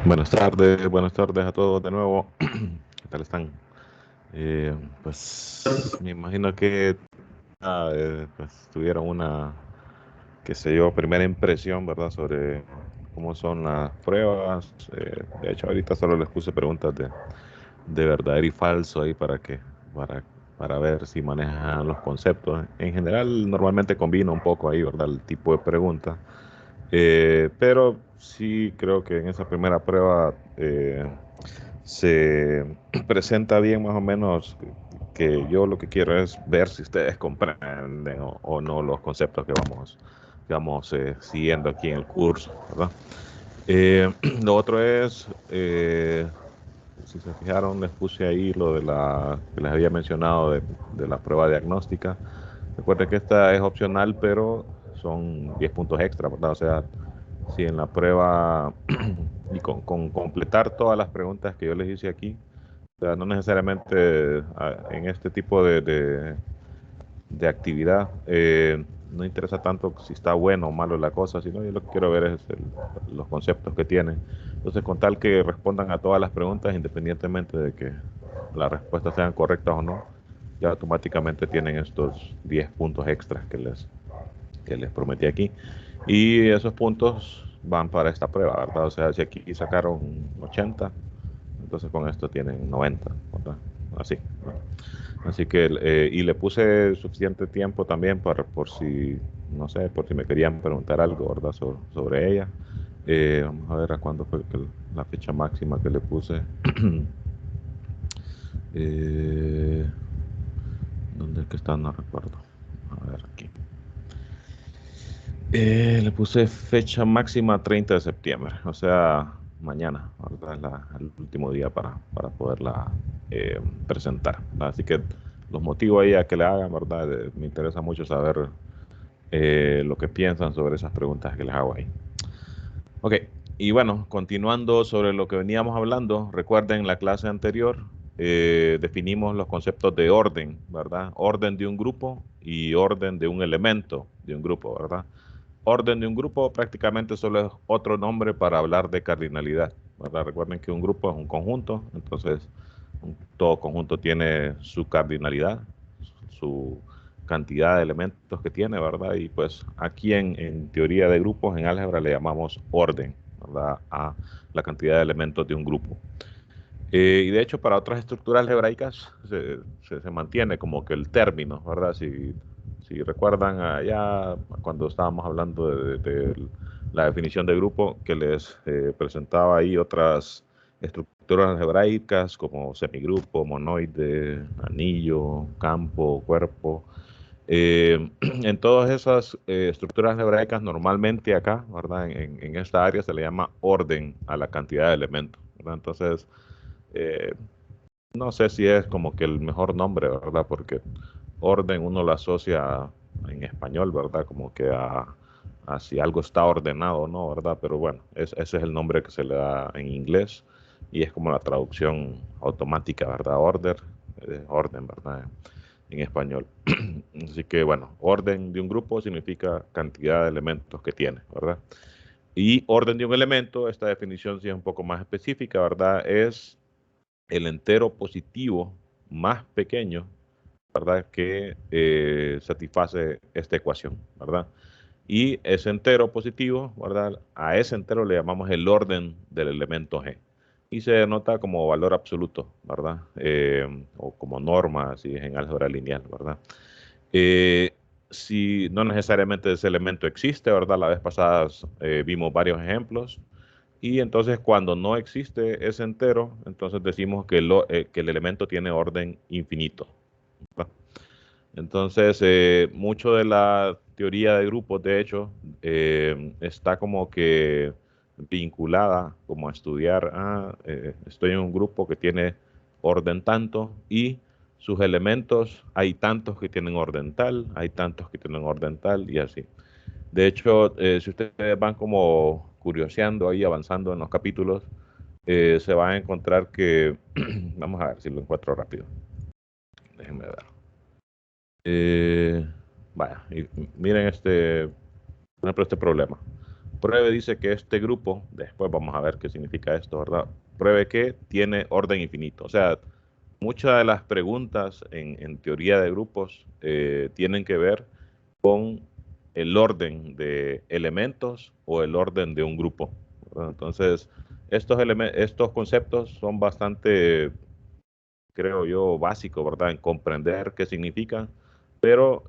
Buenas tardes a todos de nuevo. ¿Qué tal están? Pues me imagino que pues, tuvieron una, qué sé yo, primera impresión, ¿verdad? Sobre cómo son las pruebas. De hecho, ahorita solo les puse preguntas de verdadero y falso ahí para, para ver si manejan los conceptos. En general, normalmente combino un poco ahí, ¿verdad? El tipo de pregunta. Pero sí creo que en esa primera prueba se presenta bien más o menos que yo lo que quiero es ver si ustedes comprenden o no los conceptos que vamos siguiendo aquí en el curso, ¿verdad? Lo otro es, si se fijaron, les puse ahí lo de la que les había mencionado de la prueba diagnóstica. Recuerden que esta es opcional, pero son 10 puntos extra, ¿verdad? O sea, si en la prueba y con completar todas las preguntas que yo les hice aquí, o sea, no necesariamente en este tipo de actividad, no interesa tanto si está bueno o malo la cosa, sino yo lo que quiero ver es los conceptos que tiene. Entonces, con tal que respondan a todas las preguntas, independientemente de que las respuestas sean correctas o no, ya automáticamente tienen estos 10 puntos extras que les prometí aquí. Y esos puntos van para esta prueba, ¿verdad? O sea, si aquí sacaron 80, entonces con esto tienen 90, ¿verdad? Así, ¿no? Así que, y le puse suficiente tiempo también por si, no sé, por si me querían preguntar algo, ¿verdad? Sobre ella. Vamos a ver a cuándo fue la fecha máxima que le puse. eh, ¿Dónde es que está? No recuerdo. A ver aquí. Le puse fecha máxima 30 de septiembre, o sea, mañana, ¿verdad? El último día para poderla presentar, ¿verdad? Así que los motivo ahí a que le hagan, ¿verdad? Me interesa mucho saber lo que piensan sobre esas preguntas que les hago ahí. Ok, y bueno, continuando sobre lo que veníamos hablando, recuerden la clase anterior, definimos los conceptos de orden, ¿verdad? Orden de un grupo y orden de un elemento de un grupo, ¿verdad? Orden de un grupo prácticamente solo es otro nombre para hablar de cardinalidad, ¿verdad? Recuerden que un grupo es un conjunto, entonces todo conjunto tiene su cardinalidad, su cantidad de elementos que tiene, ¿verdad? Y pues aquí en teoría de grupos, en álgebra le llamamos orden, ¿verdad? A la cantidad de elementos de un grupo. Y de hecho para otras estructuras algebraicas se mantiene como que el término, ¿verdad? Si recuerdan allá cuando estábamos hablando de la definición de grupo, que les presentaba ahí otras estructuras algebraicas como semigrupo, monoide, anillo, campo, cuerpo. En todas esas estructuras algebraicas normalmente acá, ¿verdad? En esta área se le llama orden a la cantidad de elementos, ¿verdad? Entonces, eh, no sé si es como que el mejor nombre, ¿verdad? Porque orden uno lo asocia en español, ¿verdad? Como que a si algo está ordenado, ¿no? ¿Verdad? Pero bueno, ese es el nombre que se le da en inglés y es como la traducción automática, ¿verdad? Orden, ¿verdad? En español. Así que bueno, orden de un grupo significa cantidad de elementos que tiene, ¿verdad? Y orden de un elemento, esta definición sí es un poco más específica, ¿verdad? Es el entero positivo más pequeño, ¿verdad? Que satisface esta ecuación, ¿verdad? Y ese entero positivo, ¿verdad? A ese entero le llamamos el orden del elemento G. Y se denota como valor absoluto, ¿verdad? O como norma, si es en álgebra lineal, ¿verdad? Eh, si no necesariamente ese elemento existe, ¿verdad? La vez pasada vimos varios ejemplos. Y entonces cuando no existe ese entero, entonces decimos que el elemento tiene orden infinito, ¿verdad? Entonces, mucho de la teoría de grupos, de hecho, está como que vinculada como a estudiar, estoy en un grupo que tiene orden tanto y sus elementos, hay tantos que tienen orden tal, hay tantos que tienen orden tal y así. De hecho, si ustedes van como curioseando ahí, avanzando en los capítulos, se van a encontrar que, vamos a ver si lo encuentro rápido, déjenme ver. Eh, Vaya, y miren por ejemplo, este problema. Pruebe dice que este grupo, después vamos a ver qué significa esto, ¿verdad? Pruebe que tiene orden infinito. O sea, muchas de las preguntas en teoría de grupos tienen que ver con el orden de elementos o el orden de un grupo, ¿verdad? Entonces, estos conceptos son bastante, creo yo, básicos, ¿verdad? En comprender qué significan, pero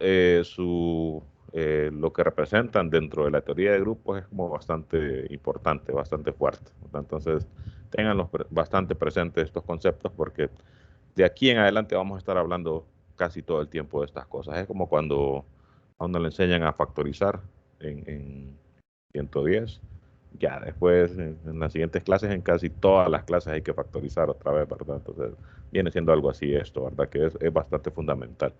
lo que representan dentro de la teoría de grupos es como bastante importante, bastante fuerte, ¿verdad? Entonces, tenganlos bastante presentes estos conceptos porque de aquí en adelante vamos a estar hablando casi todo el tiempo de estas cosas. Es como cuando a uno le enseñan a factorizar en 110. Ya después, en las siguientes clases, en casi todas las clases hay que factorizar otra vez, ¿verdad? Entonces, viene siendo algo así esto, ¿verdad? Que es bastante fundamental.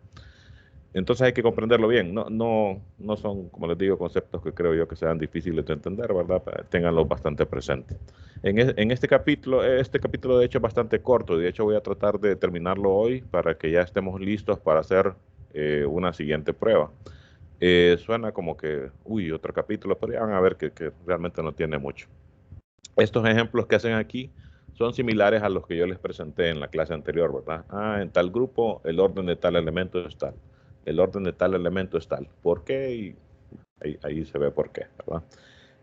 Entonces hay que comprenderlo bien. No son, como les digo, conceptos que creo yo que sean difíciles de entender, ¿verdad? Ténganlos bastante presentes. En este capítulo de hecho es bastante corto. De hecho voy a tratar de terminarlo hoy para que ya estemos listos para hacer una siguiente prueba. Suena como que, uy, otro capítulo, pero ya van a ver que realmente no tiene mucho. Estos ejemplos que hacen aquí son similares a los que yo les presenté en la clase anterior, ¿verdad? En tal grupo el orden de tal elemento es tal. El orden de tal elemento es tal. ¿Por qué? Y ahí se ve por qué, ¿verdad?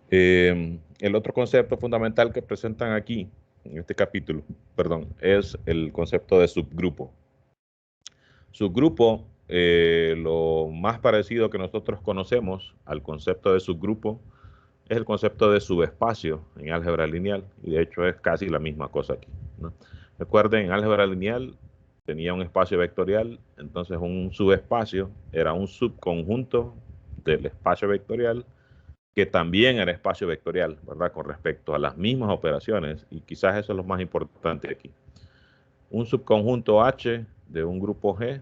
El otro concepto fundamental que presentan aquí, en este capítulo, perdón, es el concepto de subgrupo. Subgrupo, lo más parecido que nosotros conocemos al concepto de subgrupo, es el concepto de subespacio en álgebra lineal, y de hecho es casi la misma cosa aquí, ¿no? Recuerden, en álgebra lineal tenía un espacio vectorial, entonces un subespacio era un subconjunto del espacio vectorial que también era espacio vectorial, ¿verdad? Con respecto a las mismas operaciones, y quizás eso es lo más importante aquí. Un subconjunto H de un grupo G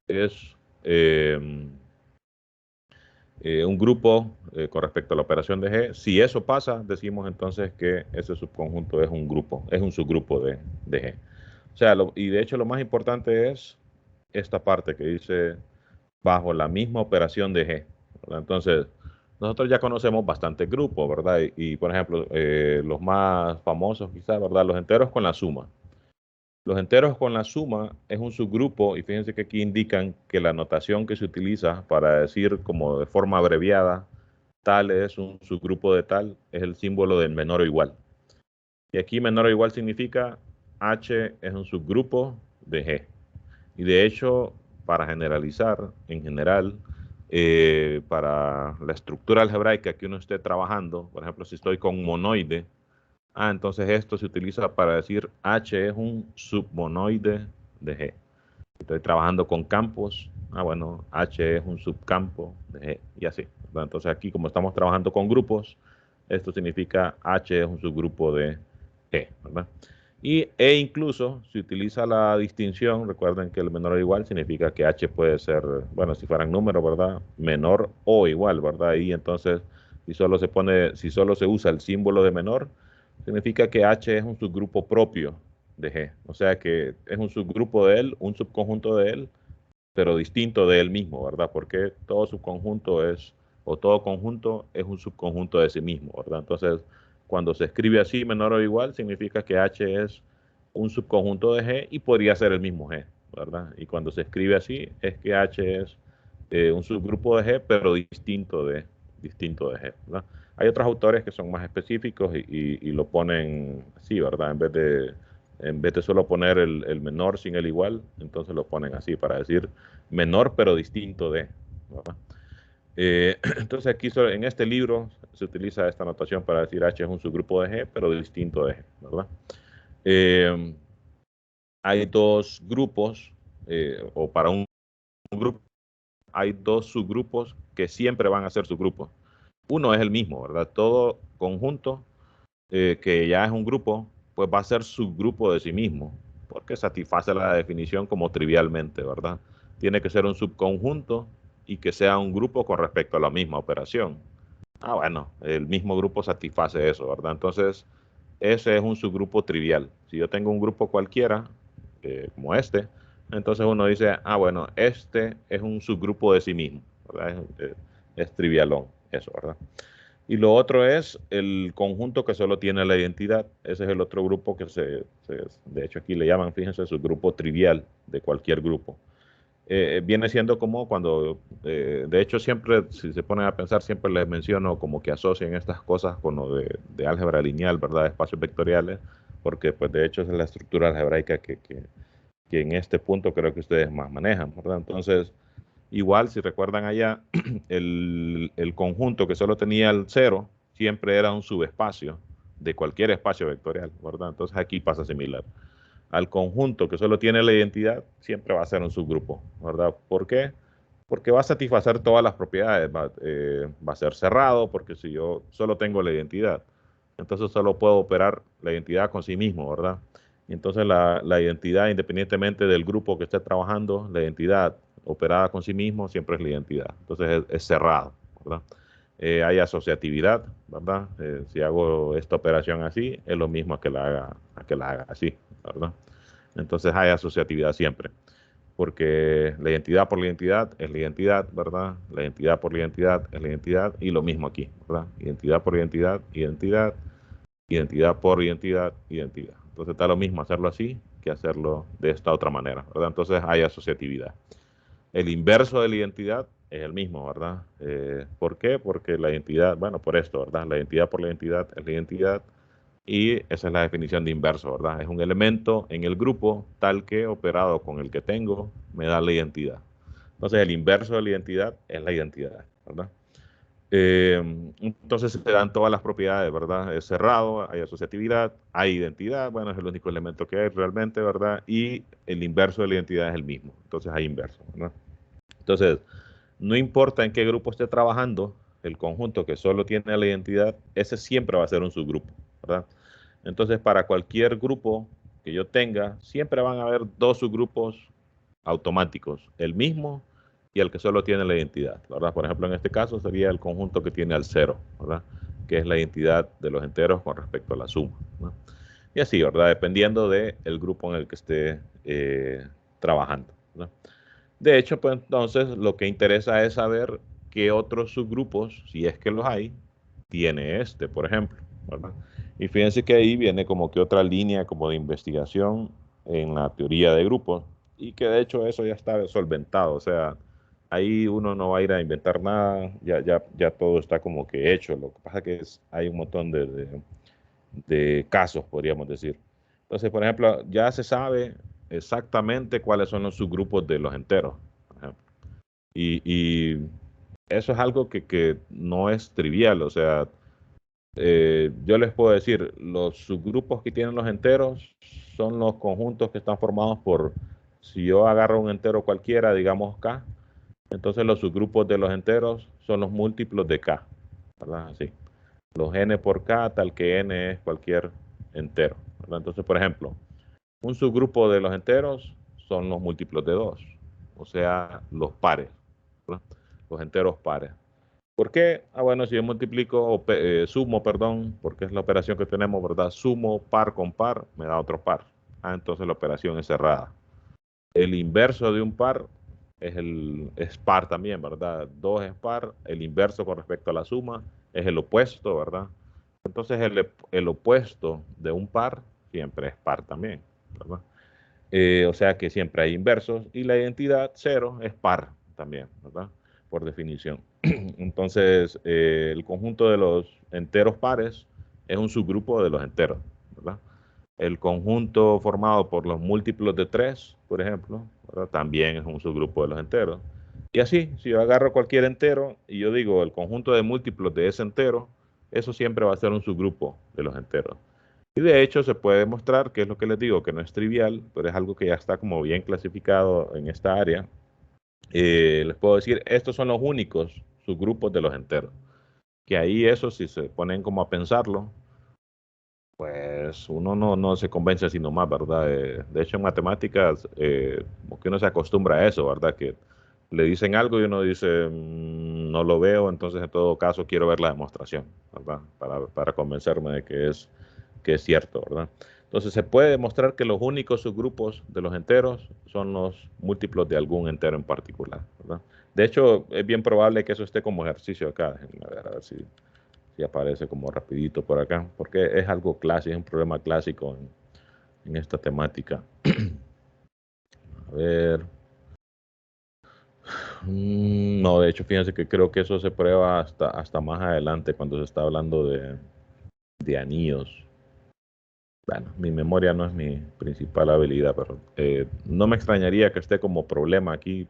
es un grupo con respecto a la operación de G. Si eso pasa, decimos entonces que ese subconjunto es un grupo, es un subgrupo de G. O sea, y de hecho lo más importante es esta parte que dice bajo la misma operación de G, ¿verdad? Entonces, nosotros ya conocemos bastantes grupos, ¿verdad? Por ejemplo, los más famosos quizás, ¿verdad? Los enteros con la suma. Los enteros con la suma es un subgrupo, y fíjense que aquí indican que la notación que se utiliza para decir como de forma abreviada tal es un subgrupo de tal es el símbolo del menor o igual. Y aquí menor o igual significa H es un subgrupo de G. Y de hecho, para generalizar, en general, para la estructura algebraica que uno esté trabajando, por ejemplo, si estoy con un monoide, entonces esto se utiliza para decir H es un submonoide de G. Estoy trabajando con campos, bueno, H es un subcampo de G, y así, ¿verdad? Entonces aquí, como estamos trabajando con grupos, esto significa H es un subgrupo de G, ¿verdad? E incluso se utiliza la distinción, recuerden que el menor o igual significa que H puede ser, bueno, si fueran números, ¿verdad? Menor o igual, ¿verdad? Y entonces, si solo se usa el símbolo de menor, significa que H es un subgrupo propio de G. O sea que es un subgrupo de él, un subconjunto de él, pero distinto de él mismo, ¿verdad? Porque todo subconjunto o todo conjunto es un subconjunto de sí mismo, ¿verdad? Entonces, cuando se escribe así, menor o igual, significa que H es un subconjunto de G y podría ser el mismo G, ¿verdad? Y cuando se escribe así, es que H es un subgrupo de G, pero distinto de G, ¿verdad? Hay otros autores que son más específicos y lo ponen así, ¿verdad? En vez de solo poner el menor sin el igual, entonces lo ponen así para decir menor pero distinto de, ¿verdad? Entonces aquí en este libro se utiliza esta notación para decir H es un subgrupo de G pero distinto de G, ¿verdad? Hay dos grupos, o para un grupo hay dos subgrupos que siempre van a ser subgrupos. Uno es el mismo, ¿verdad? Todo conjunto que ya es un grupo, pues va a ser subgrupo de sí mismo, porque satisface la definición como trivialmente, ¿verdad? Tiene que ser un subconjunto y que sea un grupo con respecto a la misma operación. Bueno, el mismo grupo satisface eso, ¿verdad? Entonces, ese es un subgrupo trivial. Si yo tengo un grupo cualquiera, como este, entonces uno dice, bueno, este es un subgrupo de sí mismo, ¿verdad? Es trivialón, eso, ¿verdad? Y lo otro es el conjunto que solo tiene la identidad. Ese es el otro grupo que de hecho aquí le llaman, fíjense, su grupo trivial de cualquier grupo. Viene siendo como cuando, de hecho siempre, si se ponen a pensar, siempre les menciono como que asocian estas cosas con lo de álgebra lineal, ¿verdad? De espacios vectoriales, porque pues de hecho es la estructura algebraica que en este punto creo que ustedes más manejan, ¿verdad? Entonces, igual, si recuerdan allá, el conjunto que solo tenía el cero siempre era un subespacio de cualquier espacio vectorial, ¿verdad? Entonces aquí pasa similar. Al conjunto que solo tiene la identidad, siempre va a ser un subgrupo, ¿verdad? ¿Por qué? Porque va a satisfacer todas las propiedades, va a ser cerrado, porque si yo solo tengo la identidad, entonces solo puedo operar la identidad con sí mismo, ¿verdad? Y entonces la identidad, independientemente del grupo que esté trabajando, la identidad operada con sí mismo siempre es la identidad. Entonces es cerrado, ¿verdad? Hay asociatividad, ¿verdad? Si hago esta operación así, es lo mismo a que la haga así, ¿verdad? Entonces hay asociatividad siempre, porque la identidad por la identidad es la identidad, ¿verdad? La identidad por la identidad es la identidad, y lo mismo aquí, ¿verdad? Identidad por identidad, identidad, identidad por identidad, identidad. Entonces está lo mismo hacerlo así que hacerlo de esta otra manera, ¿verdad? Entonces hay asociatividad. El inverso de la identidad es el mismo, ¿verdad? ¿Por qué? Porque la identidad, bueno, por esto, ¿verdad? La identidad por la identidad es la identidad, y esa es la definición de inverso, ¿verdad? Es un elemento en el grupo tal que operado con el que tengo me da la identidad. Entonces el inverso de la identidad es la identidad, ¿verdad? Eh, entonces se dan todas las propiedades, ¿verdad? Es cerrado, hay asociatividad, hay identidad, bueno, es el único elemento que hay realmente, ¿verdad? Y el inverso de la identidad es el mismo, entonces hay inverso, ¿verdad? Entonces, no importa en qué grupo esté trabajando, el conjunto que solo tiene la identidad, ese siempre va a ser un subgrupo, ¿verdad? Entonces, para cualquier grupo que yo tenga, siempre van a haber dos subgrupos automáticos, el mismo y el que solo tiene la identidad, ¿verdad? Por ejemplo, en este caso sería el conjunto que tiene al cero, ¿verdad? Que es la identidad de los enteros con respecto a la suma, ¿no? Y así, ¿verdad? Dependiendo del grupo en el que esté trabajando, ¿verdad? De hecho, pues entonces lo que interesa es saber qué otros subgrupos, si es que los hay, tiene este, por ejemplo, ¿verdad? Y fíjense que ahí viene como que otra línea como de investigación en la teoría de grupos, y que de hecho eso ya está solventado, o sea, ahí uno no va a ir a inventar nada, ya todo está como que hecho. Lo que pasa es que hay un montón de casos, podríamos decir. Entonces, por ejemplo, ya se sabe exactamente cuáles son los subgrupos de los enteros, por ejemplo. Y eso es algo que no es trivial, o sea, yo les puedo decir, los subgrupos que tienen los enteros son los conjuntos que están formados por, si yo agarro un entero cualquiera, digamos K, entonces los subgrupos de los enteros son los múltiplos de K, ¿verdad? Así. Los n por K, tal que n es cualquier entero, ¿verdad? Entonces, por ejemplo, un subgrupo de los enteros son los múltiplos de 2, o sea, los pares, ¿verdad? Los enteros pares. ¿Por qué? Ah, bueno, si yo multiplico, sumo, perdón, porque es la operación que tenemos, ¿verdad? Sumo par con par, me da otro par. Ah, entonces la operación es cerrada. El inverso de un par es par también, ¿verdad? 2 es par, el inverso con respecto a la suma es el opuesto, ¿verdad? Entonces el opuesto de un par siempre es par también, ¿verdad? O sea que siempre hay inversos, y la identidad cero es par también, ¿verdad? Por definición. Entonces, el conjunto de los enteros pares es un subgrupo de los enteros, ¿verdad? El conjunto formado por los múltiplos de 3, por ejemplo, ¿verdad? También es un subgrupo de los enteros. Y así, si yo agarro cualquier entero y yo digo el conjunto de múltiplos de ese entero, eso siempre va a ser un subgrupo de los enteros. Y de hecho se puede demostrar, que es lo que les digo, que no es trivial, pero es algo que ya está como bien clasificado en esta área. Les puedo decir, estos son los únicos subgrupos de los enteros. Que ahí eso, si se ponen como a pensarlo, pues uno no se convence así nomás, ¿verdad? De hecho, en matemáticas, como que uno se acostumbra a eso, ¿verdad? Que le dicen algo y uno dice, no lo veo, entonces en todo caso quiero ver la demostración, ¿verdad? Para convencerme de que es cierto, ¿verdad? Entonces se puede demostrar que los únicos subgrupos de los enteros son los múltiplos de algún entero en particular, ¿verdad? De hecho, es bien probable que eso esté como ejercicio acá. A ver si si aparece como rapidito por acá, porque es algo clásico, es un problema clásico en esta temática. A ver. No, de hecho, fíjense que creo que eso se prueba hasta más adelante cuando se está hablando de anillos. Bueno, mi memoria no es mi principal habilidad, pero no me extrañaría que esté como problema aquí.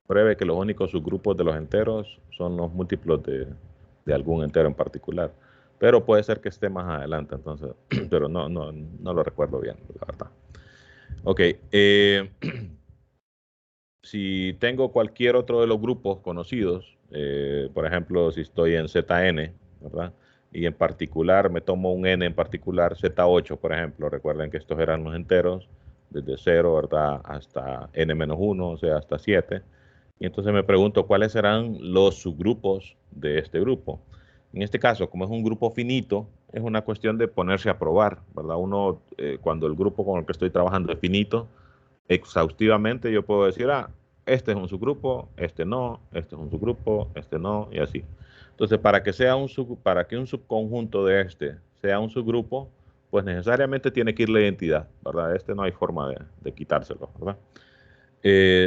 Pruebe que los únicos subgrupos de los enteros son los múltiplos de algún entero en particular. Pero puede ser que esté más adelante, entonces, pero no lo recuerdo bien, la verdad. Ok, si tengo cualquier otro de los grupos conocidos, por ejemplo, si estoy en ZN, ¿verdad? Y en particular me tomo un n en particular, Z8, por ejemplo. Recuerden que estos eran los enteros, desde 0, ¿verdad? Hasta n-1, o sea, hasta 7. Y entonces me pregunto cuáles serán los subgrupos de este grupo. En este caso, como es un grupo finito, es una cuestión de ponerse a probar, ¿verdad? Uno, cuando el grupo con el que estoy trabajando es finito, exhaustivamente yo puedo decir, este es un subgrupo, este no, este es un subgrupo, este no, y así. Entonces, para que un subconjunto de este sea un subgrupo, pues necesariamente tiene que ir la identidad, ¿verdad? Este no hay forma de quitárselo, ¿verdad?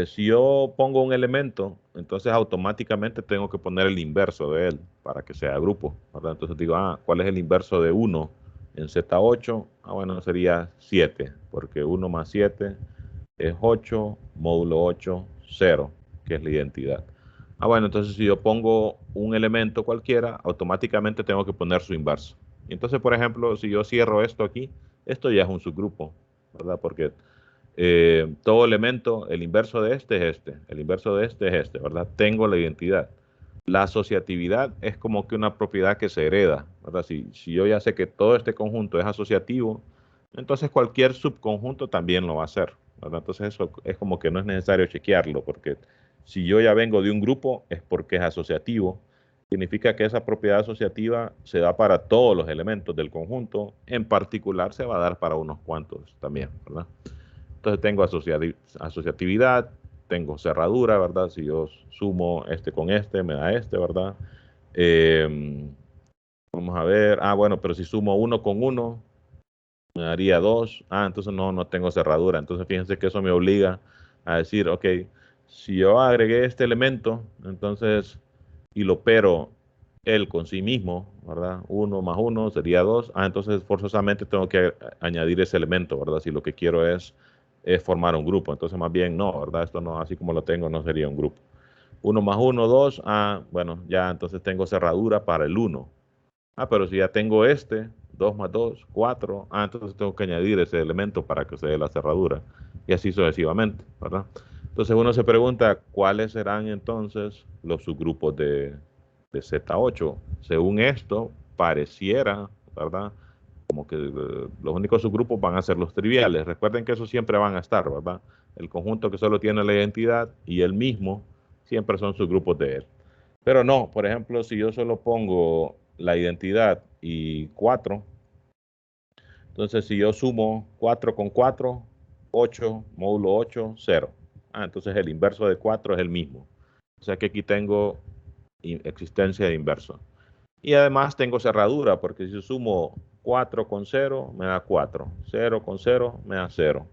Si yo pongo un elemento, entonces automáticamente tengo que poner el inverso de él para que sea grupo, ¿verdad? Entonces digo, ¿cuál es el inverso de 1 en Z8? Bueno, sería 7, porque 1 más 7 es 8, módulo 8, 0, que es la identidad. Bueno, entonces si yo pongo un elemento cualquiera, automáticamente tengo que poner su inverso. Entonces, por ejemplo, si yo cierro esto aquí, esto ya es un subgrupo, ¿verdad? Porque todo elemento, el inverso de este es este, el inverso de este es este, ¿verdad? Tengo la identidad. La asociatividad es como que una propiedad que se hereda, ¿verdad? Si yo ya sé que todo este conjunto es asociativo, entonces cualquier subconjunto también lo va a hacer, ¿verdad? Entonces eso es como que no es necesario chequearlo, porque si yo ya vengo de un grupo es porque es asociativo. Significa que esa propiedad asociativa se da para todos los elementos del conjunto, en particular se va a dar para unos cuantos también, ¿verdad? Entonces tengo asociatividad, tengo cerradura, ¿verdad? Si yo sumo este con este, me da este, ¿verdad? Eh, Vamos a ver. Bueno, pero si sumo 1 con 1, me daría 2. Entonces no tengo cerradura. Entonces fíjense que eso me obliga a decir, ok, si yo agregué este elemento, entonces, y lo opero él con sí mismo, ¿verdad? 1 más 1 sería 2. Entonces forzosamente tengo que añadir ese elemento, ¿verdad? Si lo que quiero es formar un grupo. Entonces más bien no, ¿verdad? Esto no, así como lo tengo, no sería un grupo. 1 más 1, 2. Bueno, ya entonces tengo cerradura para el 1. Pero si ya tengo este, 2 más 2, 4, entonces tengo que añadir ese elemento para que se dé la cerradura. Y así sucesivamente, ¿verdad? Entonces uno se pregunta, ¿cuáles serán entonces los subgrupos de Z8? Según esto, pareciera, ¿verdad? Como que los únicos subgrupos van a ser los triviales. Recuerden que esos siempre van a estar, ¿verdad? El conjunto que solo tiene la identidad y el mismo siempre son subgrupos de él. Pero no, por ejemplo, si yo solo pongo la identidad y 4, entonces si yo sumo 4 con 4, 8, módulo 8, 0. Entonces el inverso de 4 es el mismo. O sea que aquí tengo existencia de inverso. Y además tengo cerradura, porque si yo sumo 4 con 0, me da 4. 0 con 0, me da 0.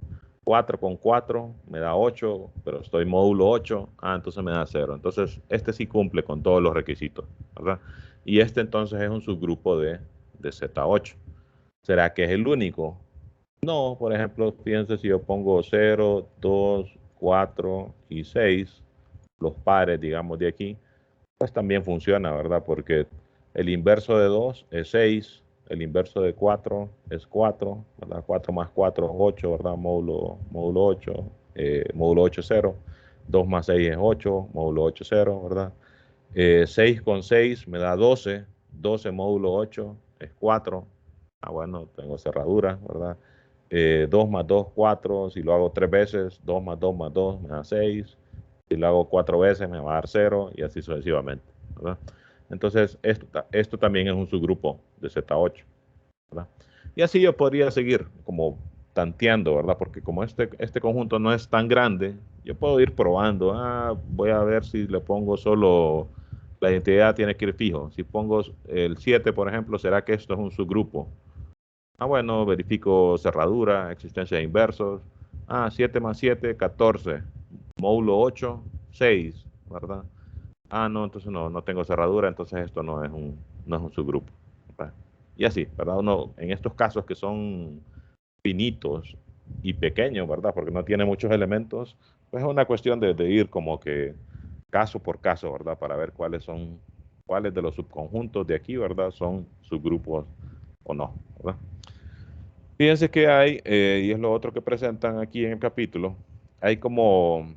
4 con 4 me da 8, pero estoy módulo 8, entonces me da 0. Entonces, este sí cumple con todos los requisitos, ¿verdad? Y este entonces es un subgrupo de Z8. ¿Será que es el único? No, por ejemplo, fíjense si yo pongo 0, 2, 4 y 6, los pares, digamos, de aquí, pues también funciona, ¿verdad? Porque el inverso de 2 es 6, el inverso de 4 es 4, ¿verdad? 4 más 4 es 8, ¿verdad? Módulo 8, módulo 8 es 0. 2 más 6 es 8, módulo 8 es 0, ¿verdad? 6 con 6 me da 12, 12 módulo 8 es 4. Bueno, tengo cerradura, ¿verdad? 2 más 2, 4. Si lo hago 3 veces, 2 más 2 más 2 me da 6. Si lo hago 4 veces, me va a dar 0 y así sucesivamente, ¿verdad? Entonces, esto también es un subgrupo de Z8, ¿verdad? Y así yo podría seguir como tanteando, ¿verdad? Porque como este conjunto no es tan grande, yo puedo ir probando. Voy a ver si le pongo solo la identidad tiene que ir fijo. Si pongo el 7, por ejemplo, ¿será que esto es un subgrupo? Ah, bueno, verifico cerradura, existencia de inversos. Ah, 7 más 7, 14. Módulo 8, 6, ¿verdad? Ah, no, entonces no tengo cerradura, entonces esto no es un subgrupo, ¿verdad? Y así, ¿verdad? Uno, en estos casos que son finitos y pequeños, ¿verdad? Porque no tiene muchos elementos, pues es una cuestión de ir como que caso por caso, ¿verdad? Para ver cuáles de los subconjuntos de aquí, ¿verdad? Son subgrupos o no, ¿verdad? Fíjense que hay, y es lo otro que presentan aquí en el capítulo, hay como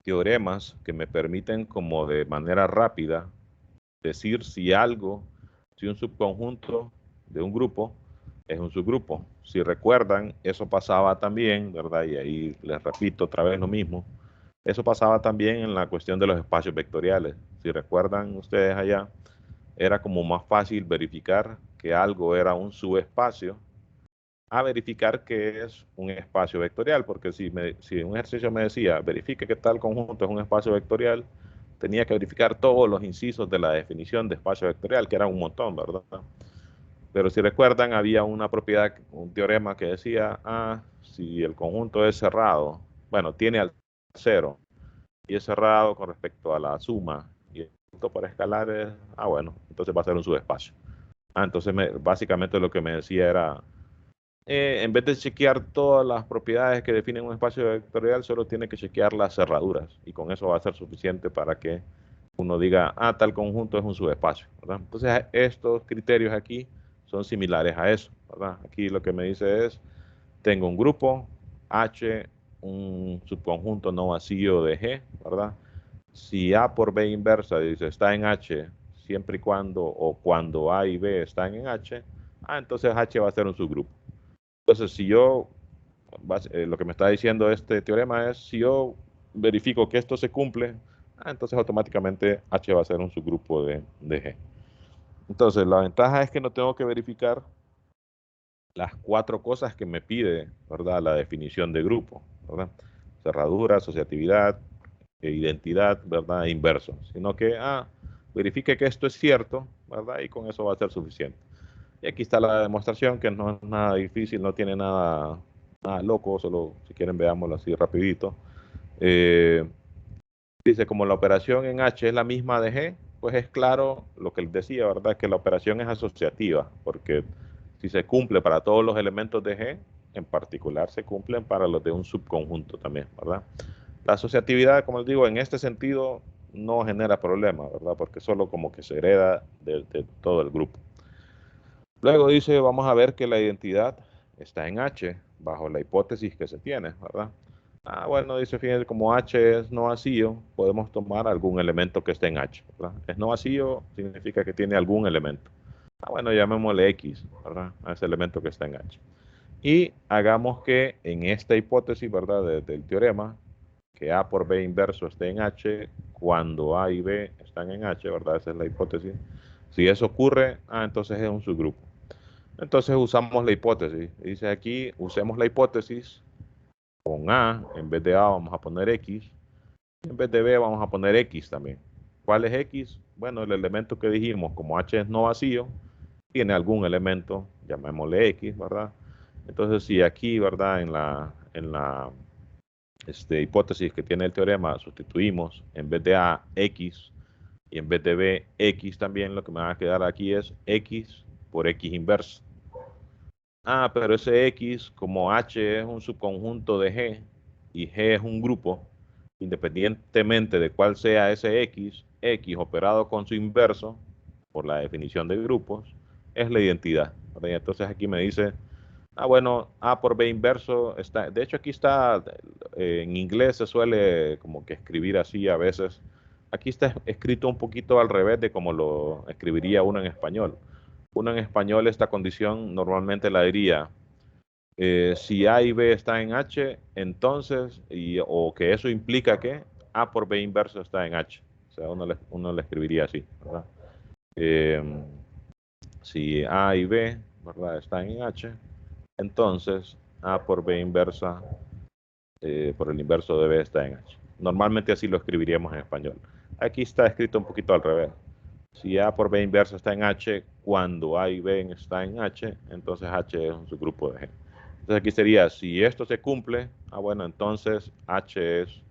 teoremas que me permiten como de manera rápida decir si un subconjunto de un grupo es un subgrupo. Si recuerdan, eso pasaba también, ¿verdad? Y ahí les repito otra vez lo mismo. Eso pasaba también en la cuestión de los espacios vectoriales. Si recuerdan ustedes allá, era como más fácil verificar que algo era un subespacio a verificar que es un espacio vectorial, porque si un ejercicio me decía, verifique que tal conjunto es un espacio vectorial, tenía que verificar todos los incisos de la definición de espacio vectorial, que eran un montón, ¿verdad? Pero si recuerdan, había una propiedad, un teorema que decía, si el conjunto es cerrado, bueno, tiene al cero, y es cerrado con respecto a la suma, y el punto para escalar es, bueno, entonces va a ser un subespacio. Entonces básicamente lo que me decía era, en vez de chequear todas las propiedades que definen un espacio vectorial, solo tiene que chequear las cerraduras y con eso va a ser suficiente para que uno diga, tal conjunto es un subespacio, ¿verdad? Entonces, estos criterios aquí son similares a eso, ¿verdad? Aquí lo que me dice es, tengo un grupo H, un subconjunto no vacío de G, ¿verdad? Si A por B inversa dice está en H siempre y cuando o cuando A y B están en H, entonces H va a ser un subgrupo. Entonces, lo que me está diciendo este teorema es, si yo verifico que esto se cumple, entonces automáticamente H va a ser un subgrupo de G. Entonces, la ventaja es que no tengo que verificar las 4 cosas que me pide, ¿verdad? La definición de grupo, ¿verdad? Cerradura, asociatividad, identidad, ¿verdad? E inverso. Sino que, verifique que esto es cierto, ¿verdad? Y con eso va a ser suficiente. Y aquí está la demostración, que no es nada difícil, no tiene nada loco, solo si quieren veámoslo así rapidito. Dice, como la operación en H es la misma de G, pues es claro lo que les decía, ¿verdad? Que la operación es asociativa, porque si se cumple para todos los elementos de G, en particular se cumplen para los de un subconjunto también, ¿verdad? La asociatividad, como les digo, en este sentido no genera problema, ¿verdad? Porque solo como que se hereda de todo el grupo. Luego dice, vamos a ver que la identidad está en H, bajo la hipótesis que se tiene, ¿verdad? Bueno, dice, fíjense, como H es no vacío, podemos tomar algún elemento que esté en H, ¿verdad? Es no vacío, significa que tiene algún elemento. Bueno, llamémosle X, ¿verdad? A ese elemento que está en H. Y hagamos que en esta hipótesis, ¿verdad? Del teorema, que A por B inverso esté en H cuando A y B están en H, ¿verdad? Esa es la hipótesis. Si eso ocurre, entonces es un subgrupo. Entonces usamos la hipótesis. Dice aquí, usemos la hipótesis con A, en vez de A vamos a poner X, en vez de B vamos a poner X también. ¿Cuál es X? Bueno, el elemento que dijimos, como H es no vacío, tiene algún elemento, llamémosle X, ¿verdad? Entonces, si aquí, ¿verdad? En la hipótesis que tiene el teorema, sustituimos en vez de A, X, y en vez de B, X también, lo que me va a quedar aquí es X por X inverso. Pero ese X, como H es un subconjunto de G y G es un grupo, independientemente de cuál sea ese X, X operado con su inverso, por la definición de grupos, es la identidad. ¿Verdad? Entonces aquí me dice, bueno, A por B inverso está, de hecho aquí está, en inglés se suele como que escribir así a veces. Aquí está escrito un poquito al revés de como lo escribiría uno en español. Uno en español esta condición normalmente la diría, si A y B están en H, entonces, o que eso implica que A por B inverso está en H. O sea, uno le escribiría así, ¿verdad? Eh, si A y B, ¿verdad? Están en H, entonces A por B inversa, por el inverso de B está en H. Normalmente así lo escribiríamos en español. Aquí está escrito un poquito al revés. Si A por B inversa está en H, cuando A y B está en H, entonces H es un subgrupo de G. Entonces aquí sería, si esto se cumple, bueno, entonces H es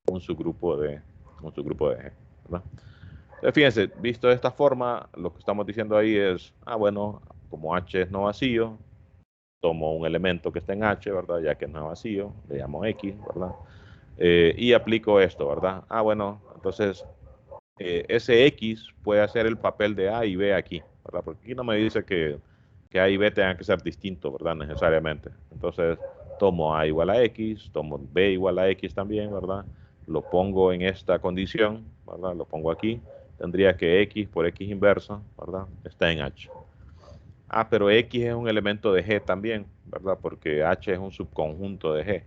un subgrupo de G, ¿verdad? Entonces, fíjense, visto de esta forma, lo que estamos diciendo ahí es, bueno, como H es no vacío, tomo un elemento que está en H, ¿verdad? Ya que es no vacío, le llamo X, ¿verdad? Y aplico esto, ¿verdad? Bueno, entonces ese X puede hacer el papel de A y B aquí, ¿verdad? Porque aquí no me dice que A y B tengan que ser distintos, ¿verdad? Necesariamente. Entonces, tomo A igual a X, tomo B igual a X también, ¿verdad? Lo pongo en esta condición, ¿verdad? Lo pongo aquí. Tendría que X por X inverso, ¿verdad? Está en H. Pero X es un elemento de G también, ¿verdad? Porque H es un subconjunto de G.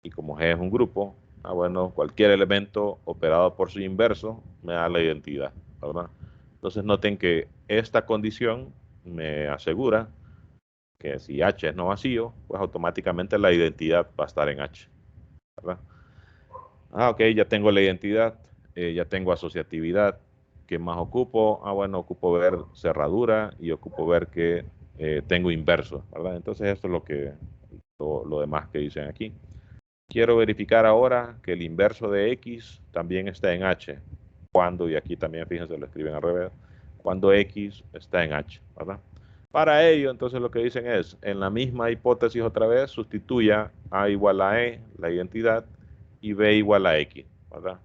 Y como G es un grupo, bueno, cualquier elemento operado por su inverso me da la identidad, ¿verdad? Entonces noten que esta condición me asegura que si H es no vacío, pues automáticamente la identidad va a estar en H, ¿verdad? Ok, ya tengo la identidad, ya tengo asociatividad. ¿Qué más ocupo? Bueno, ocupo ver cerradura y ocupo ver que tengo inverso, ¿verdad? Entonces esto es lo demás que dicen aquí. Quiero verificar ahora que el inverso de X también está en H. Cuando, y aquí también fíjense, lo escriben al revés, cuando X está en H, ¿verdad? Para ello, entonces lo que dicen es, en la misma hipótesis otra vez, sustituya A igual a E, la identidad, y B igual a X, ¿verdad?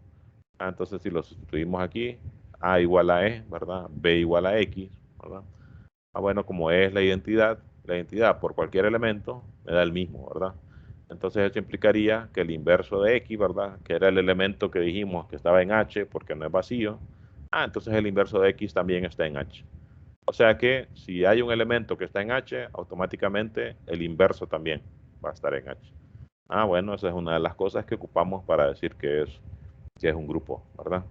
Entonces si lo sustituimos aquí, A igual a E, ¿verdad? B igual a X, ¿verdad? Bueno, como es la identidad por cualquier elemento me da el mismo, ¿verdad? Entonces eso implicaría que el inverso de X, ¿verdad? Que era el elemento que dijimos que estaba en H porque no es vacío. Entonces el inverso de X también está en H. O sea que si hay un elemento que está en H, automáticamente el inverso también va a estar en H. Bueno, esa es una de las cosas que ocupamos para decir que es un grupo, ¿verdad?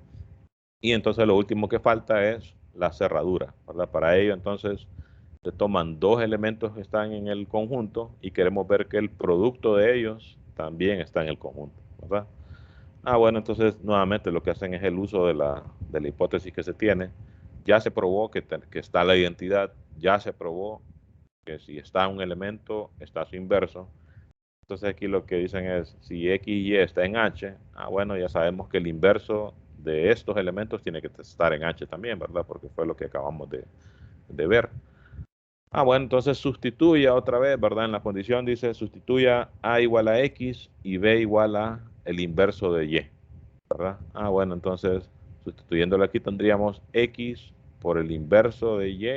Y entonces lo último que falta es la cerradura, ¿verdad? Para ello entonces se toman dos elementos que están en el conjunto y queremos ver que el producto de ellos también está en el conjunto, ¿verdad? Bueno, entonces nuevamente lo que hacen es el uso de la hipótesis que se tiene. Ya se probó que está la identidad, ya se probó que si está un elemento, está su inverso. Entonces aquí lo que dicen es, si X y Y está en H, bueno, ya sabemos que el inverso de estos elementos tiene que estar en H también, ¿verdad? Porque fue lo que acabamos de ver. Bueno, entonces sustituya otra vez, ¿verdad? En la condición dice sustituya A igual a X y B igual a el inverso de Y, ¿verdad? Bueno, entonces sustituyéndolo aquí tendríamos X por el inverso de Y,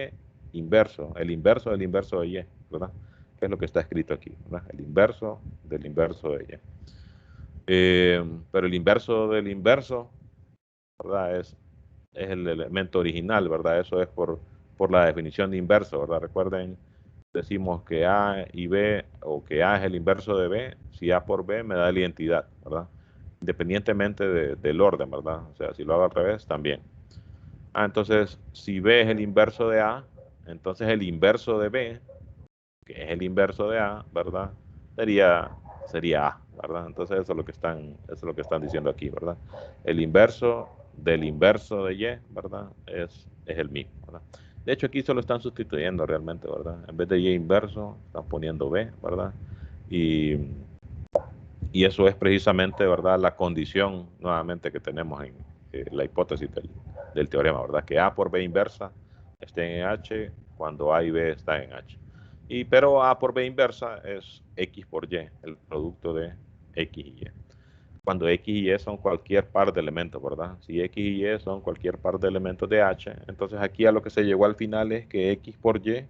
inverso, el inverso del inverso de Y, ¿verdad? Que es lo que está escrito aquí, ¿verdad? El inverso del inverso de Y. Pero el inverso del inverso, ¿verdad? Es el elemento original, ¿verdad? Eso es por la definición de inverso, ¿verdad? Recuerden, decimos que A y B, o que A es el inverso de B, si A por B me da la identidad, ¿verdad? Independientemente del orden, ¿verdad? O sea, si lo hago al revés, también. Entonces, si B es el inverso de A, entonces el inverso de B, que es el inverso de A, ¿verdad? Sería A, ¿verdad? Entonces eso es lo que están diciendo aquí, ¿verdad? El inverso del inverso de Y, ¿verdad? Es el mismo, ¿verdad? De hecho, aquí solo están sustituyendo realmente, ¿verdad? En vez de Y inverso, están poniendo B, ¿verdad? Y, y eso es precisamente, ¿verdad? La condición, nuevamente, que tenemos en la hipótesis del teorema, ¿verdad? Que A por B inversa esté en H cuando A y B están en H. Pero A por B inversa es X por Y, el producto de X y Y. Cuando X y Y son cualquier par de elementos, ¿verdad? Si X y Y son cualquier par de elementos de H, entonces aquí a lo que se llegó al final es que X por Y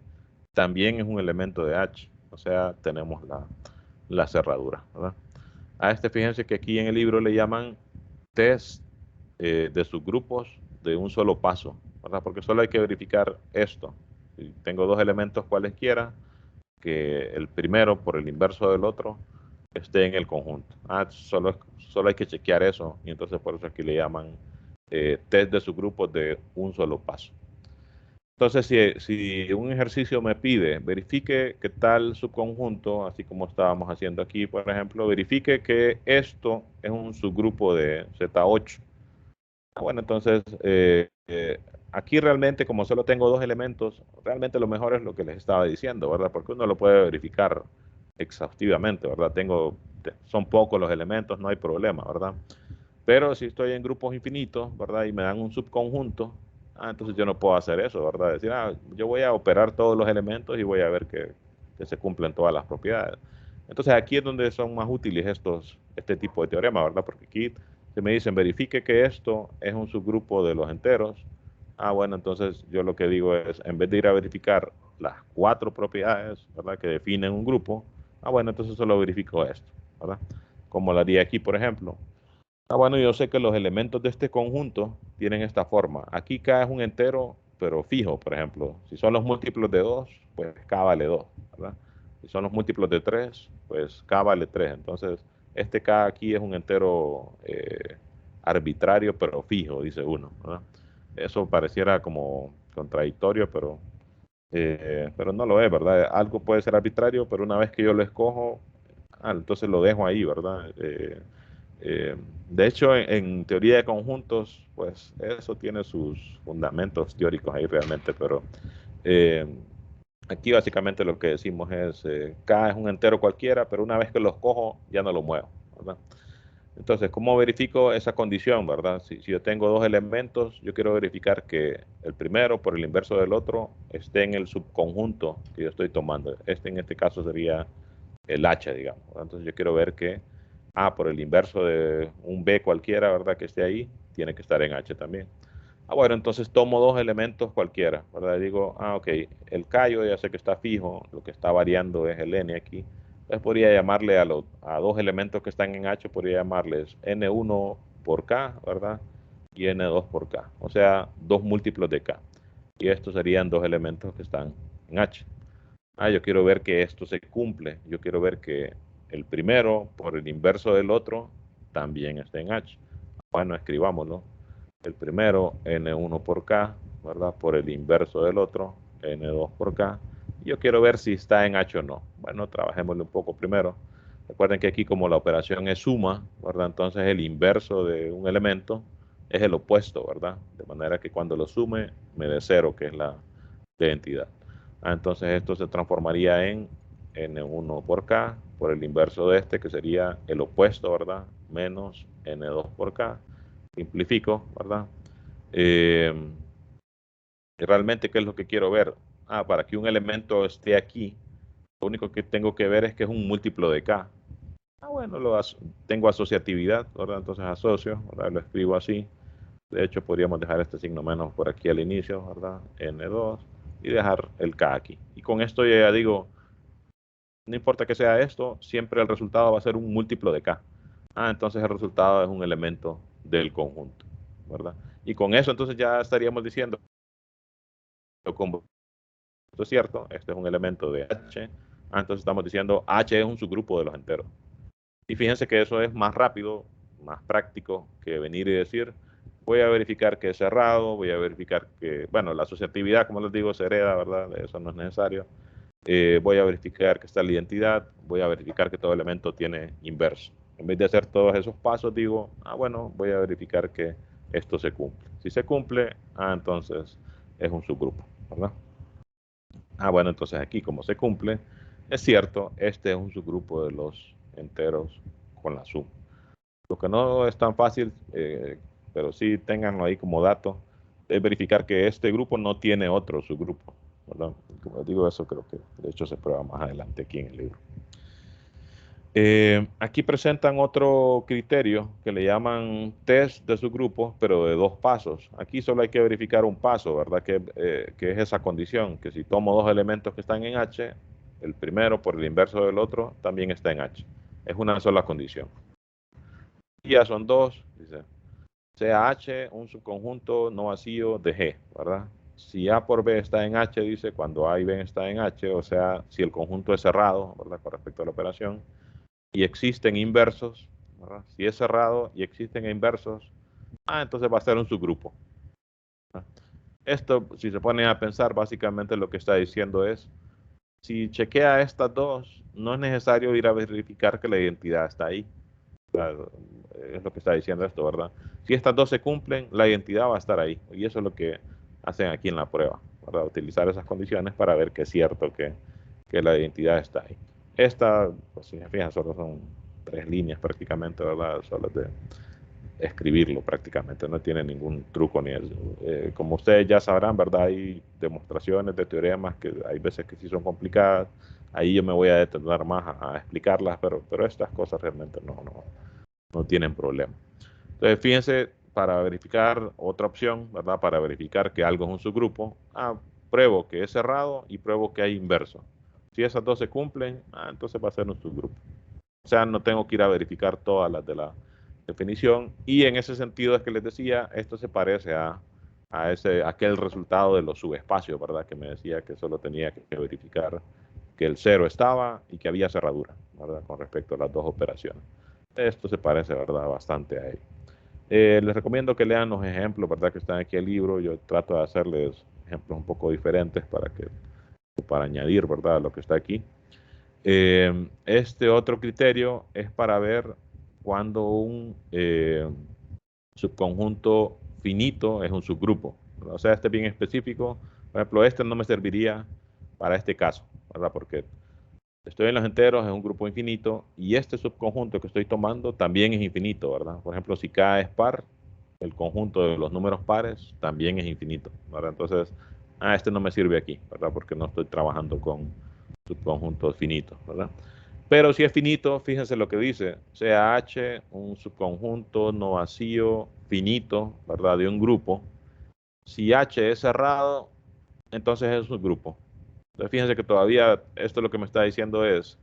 también es un elemento de H. O sea, tenemos la cerradura, ¿verdad? Fíjense que aquí en el libro le llaman test de subgrupos de un solo paso, ¿verdad? Porque solo hay que verificar esto. Si tengo dos elementos cualesquiera, que el primero por el inverso del otro esté en el conjunto. Solo hay que chequear eso, y entonces por eso aquí le llaman test de subgrupos de un solo paso. Entonces, si un ejercicio me pide, verifique que tal subconjunto, así como estábamos haciendo aquí, por ejemplo, verifique que esto es un subgrupo de Z8. Bueno, entonces, aquí realmente, como solo tengo dos elementos, realmente lo mejor es lo que les estaba diciendo, ¿verdad? Porque uno lo puede verificar exhaustivamente, ¿verdad? Son pocos los elementos, no hay problema, ¿verdad? Pero si estoy en grupos infinitos, ¿verdad? Y me dan un subconjunto, entonces yo no puedo hacer eso, ¿verdad? Decir, yo voy a operar todos los elementos y voy a ver que se cumplen todas las propiedades. Entonces aquí es donde son más útiles este tipo de teoremas, ¿verdad? Porque aquí se me dicen, verifique que esto es un subgrupo de los enteros. Bueno, entonces yo lo que digo es, en vez de ir a verificar las cuatro propiedades, ¿verdad? Que definen un grupo, bueno, entonces solo verifico esto, ¿verdad? Como lo haría aquí, por ejemplo. Bueno, yo sé que los elementos de este conjunto tienen esta forma. Aquí K es un entero, pero fijo, por ejemplo. Si son los múltiplos de 2, pues K vale 2, ¿verdad? Si son los múltiplos de 3, pues K vale 3. Entonces, este K aquí es un entero arbitrario, pero fijo, dice uno, ¿verdad? Eso pareciera como contradictorio, pero no lo es, ¿verdad? Algo puede ser arbitrario, pero una vez que yo lo escojo, entonces lo dejo ahí, ¿verdad? Eh, de hecho, en teoría de conjuntos, pues eso tiene sus fundamentos teóricos ahí realmente, pero eh, aquí básicamente lo que decimos es, K es un entero cualquiera, pero una vez que lo escojo, ya no lo muevo, ¿verdad? Entonces, ¿cómo verifico esa condición, verdad? Si yo tengo dos elementos, yo quiero verificar que el primero por el inverso del otro esté en el subconjunto que yo estoy tomando. En este caso sería el H, digamos, ¿verdad? Entonces yo quiero ver que A por el inverso de un B cualquiera, ¿verdad? Que esté ahí, tiene que estar en H también. Bueno, entonces tomo dos elementos cualquiera, ¿verdad? Digo, ok, el K yo ya sé que está fijo, lo que está variando es el N aquí. Entonces podría llamarle a dos elementos que están en H, podría llamarles N1 por K, ¿verdad? Y N2 por K, o sea, dos múltiplos de K. Y estos serían dos elementos que están en H. Yo quiero ver que esto se cumple. Yo quiero ver que el primero por el inverso del otro también está en H. Bueno, escribámoslo. El primero, N1 por K, ¿verdad? Por el inverso del otro, N2 por K. Y yo quiero ver si está en H o no. Bueno, trabajémoslo un poco primero. Recuerden que aquí como la operación es suma, ¿verdad? Entonces el inverso de un elemento es el opuesto, ¿verdad? De manera que cuando lo sume me dé cero, que es la identidad. Entonces esto se transformaría en N1 por K, por el inverso de este, que sería el opuesto, ¿verdad? Menos N2 por K. Simplifico, ¿verdad? Eh, realmente, ¿qué es lo que quiero ver? Para que un elemento esté aquí, lo único que tengo que ver es que es un múltiplo de K. Bueno, tengo asociatividad, ¿verdad? Entonces asocio, ¿verdad? Lo escribo así. De hecho, podríamos dejar este signo menos por aquí al inicio, ¿verdad? N2 y dejar el K aquí. Y con esto ya digo, no importa que sea esto, siempre el resultado va a ser un múltiplo de K. Entonces el resultado es un elemento del conjunto, ¿verdad? Y con eso entonces ya estaríamos diciendo, como esto es cierto, este es un elemento de H, entonces estamos diciendo H es un subgrupo de los enteros. Y fíjense que eso es más rápido, más práctico que venir y decir, voy a verificar que es cerrado, voy a verificar que, bueno, la asociatividad, como les digo, se hereda, ¿verdad? Eso no es necesario. Voy a verificar que está la identidad, voy a verificar que todo elemento tiene inverso. En vez de hacer todos esos pasos, digo, bueno, voy a verificar que esto se cumple. Si se cumple, entonces es un subgrupo, ¿verdad? Bueno, entonces aquí como se cumple, es cierto, este es un subgrupo de los enteros con la suma. Lo que no es tan fácil, pero sí tenganlo ahí como dato, es verificar que este grupo no tiene otro subgrupo, ¿verdad? Como digo, eso creo que de hecho se prueba más adelante aquí en el libro. Aquí presentan otro criterio que le llaman test de subgrupos, pero de dos pasos. Aquí solo hay que verificar un paso, ¿verdad? Que es esa condición, que si tomo dos elementos que están en H, el primero por el inverso del otro también está en H. Es una sola condición. Y ya son dos, dice, sea H un subconjunto no vacío de G, ¿verdad? Si A por B está en H, dice, cuando A y B está en H, o sea, si el conjunto es cerrado, ¿verdad? Con respecto a la operación, y existen inversos, ¿verdad? Si es cerrado y existen inversos, entonces va a ser un subgrupo. Esto, si se ponen a pensar, básicamente lo que está diciendo es, si chequea estas dos, no es necesario ir a verificar que la identidad está ahí. Claro, es lo que está diciendo esto, ¿verdad? Si estas dos se cumplen, la identidad va a estar ahí. Y eso es lo que hacen aquí en la prueba, ¿verdad? Utilizar esas condiciones para ver que es cierto que la identidad está ahí. Esta, pues si se fijan, solo son 3 líneas prácticamente, ¿verdad? Solo de escribirlo prácticamente, no tiene ningún truco ni eso. Como ustedes ya sabrán, ¿verdad? Hay demostraciones de teoremas que hay veces que sí son complicadas. Ahí yo me voy a detener más a explicarlas, pero estas cosas realmente no tienen problema. Entonces, fíjense, para verificar otra opción, ¿verdad? Para verificar que algo es un subgrupo, pruebo que es cerrado y pruebo que hay inverso. Si esas dos se cumplen, entonces va a ser un subgrupo. O sea, no tengo que ir a verificar todas las de la definición. Y en ese sentido es que les decía, esto se parece a aquel resultado de los subespacios, ¿verdad? Que me decía que solo tenía que verificar que el cero estaba y que había cerradura, ¿verdad? Con respecto a las dos operaciones. Esto se parece, ¿verdad? Bastante a ello. Les recomiendo que lean los ejemplos, ¿verdad? Que están aquí en el libro. Yo trato de hacerles ejemplos un poco diferentes para añadir, ¿verdad? A lo que está aquí. Este otro criterio es para ver cuando un subconjunto finito es un subgrupo, ¿verdad? O sea, este es bien específico. Por ejemplo, este no me serviría para este caso, ¿verdad? Porque estoy en los enteros, es un grupo infinito, y este subconjunto que estoy tomando también es infinito, ¿verdad? Por ejemplo, si K es par, el conjunto de los números pares también es infinito, ¿verdad? Entonces, este no me sirve aquí, ¿verdad? Porque no estoy trabajando con subconjuntos finitos, ¿verdad? Pero si es finito, fíjense lo que dice, sea H un subconjunto no vacío finito, ¿verdad? De un grupo. Si H es cerrado, entonces es un subgrupo. Entonces fíjense que todavía esto lo que me está diciendo es,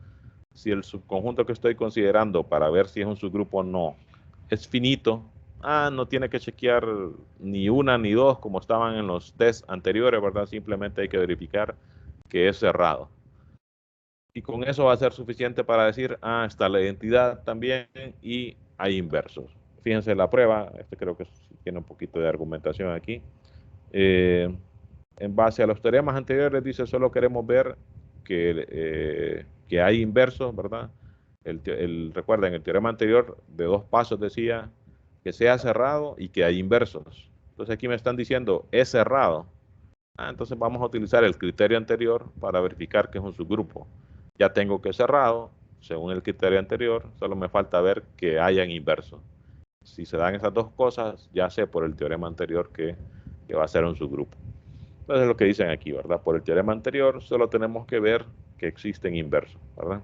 si el subconjunto que estoy considerando para ver si es un subgrupo o no es finito, no tiene que chequear ni una ni dos como estaban en los test anteriores, ¿verdad? Simplemente hay que verificar que es cerrado. Y con eso va a ser suficiente para decir, está la identidad también y hay inversos. Fíjense la prueba, creo que tiene un poquito de argumentación aquí. En base a los teoremas anteriores, dice, solo queremos ver que hay inversos, ¿verdad? Recuerden, el teorema anterior de 2 pasos decía que sea cerrado y que hay inversos. Entonces aquí me están diciendo, es cerrado. Entonces vamos a utilizar el criterio anterior para verificar que es un subgrupo. Ya tengo que es cerrado, según el criterio anterior, solo me falta ver que hayan inversos. Si se dan esas dos cosas, ya sé por el teorema anterior que va a ser un subgrupo. Entonces es lo que dicen aquí, ¿verdad? Por el teorema anterior solo tenemos que ver que existen inversos, ¿verdad?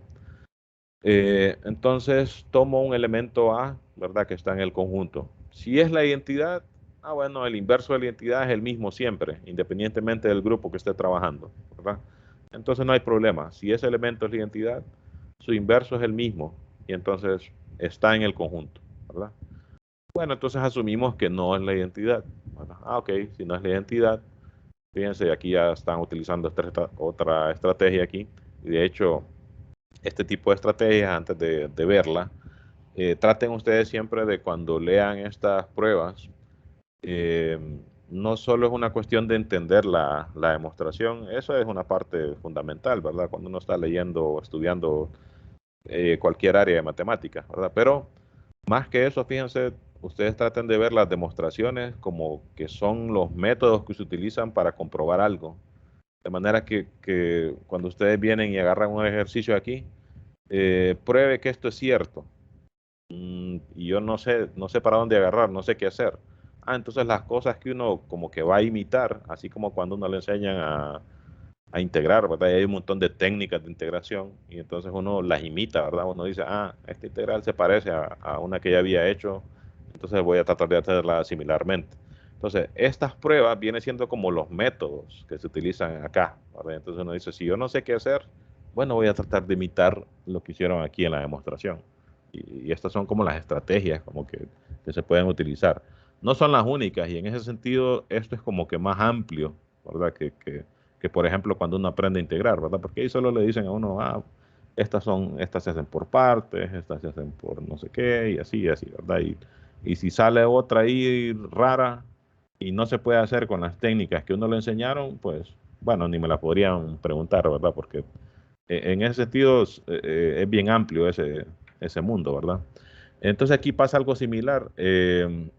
Entonces tomo un elemento A, ¿verdad? Que está en el conjunto. Si es la identidad, bueno, el inverso de la identidad es el mismo siempre, independientemente del grupo que esté trabajando, ¿verdad? Entonces no hay problema. Si ese elemento es la identidad, su inverso es el mismo y entonces está en el conjunto, ¿verdad? Bueno, entonces asumimos que no es la identidad, ¿verdad? Ok, si no es la identidad, fíjense, aquí ya están utilizando otra estrategia aquí. Y de hecho, este tipo de estrategias, antes de verla, traten ustedes siempre de cuando lean estas pruebas, no solo es una cuestión de entender la demostración, eso es una parte fundamental, ¿verdad? Cuando uno está leyendo o estudiando cualquier área de matemáticas, ¿verdad? Pero más que eso, fíjense, ustedes traten de ver las demostraciones como que son los métodos que se utilizan para comprobar algo. De manera que cuando ustedes vienen y agarran un ejercicio aquí, pruebe que esto es cierto. Y yo no sé para dónde agarrar, no sé qué hacer. Entonces las cosas que uno como que va a imitar, así como cuando uno le enseñan a integrar, ¿verdad? Y hay un montón de técnicas de integración y entonces uno las imita, ¿verdad? Uno dice, esta integral se parece a una que ya había hecho, entonces voy a tratar de hacerla similarmente. Entonces, estas pruebas vienen siendo como los métodos que se utilizan acá, ¿verdad? Entonces uno dice, si yo no sé qué hacer, bueno, voy a tratar de imitar lo que hicieron aquí en la demostración. Y estas son como las estrategias como que se pueden utilizar. No son las únicas y en ese sentido esto es como que más amplio, ¿verdad? Que por ejemplo cuando uno aprende a integrar, ¿verdad? Porque ahí solo le dicen a uno, estas se hacen por partes, estas se hacen por no sé qué, y así, ¿verdad? Y si sale otra ahí rara y no se puede hacer con las técnicas que uno le enseñaron, pues, bueno, ni me la podrían preguntar, ¿verdad? Porque en ese sentido es bien amplio ese mundo, ¿verdad? Entonces aquí pasa algo similar. Y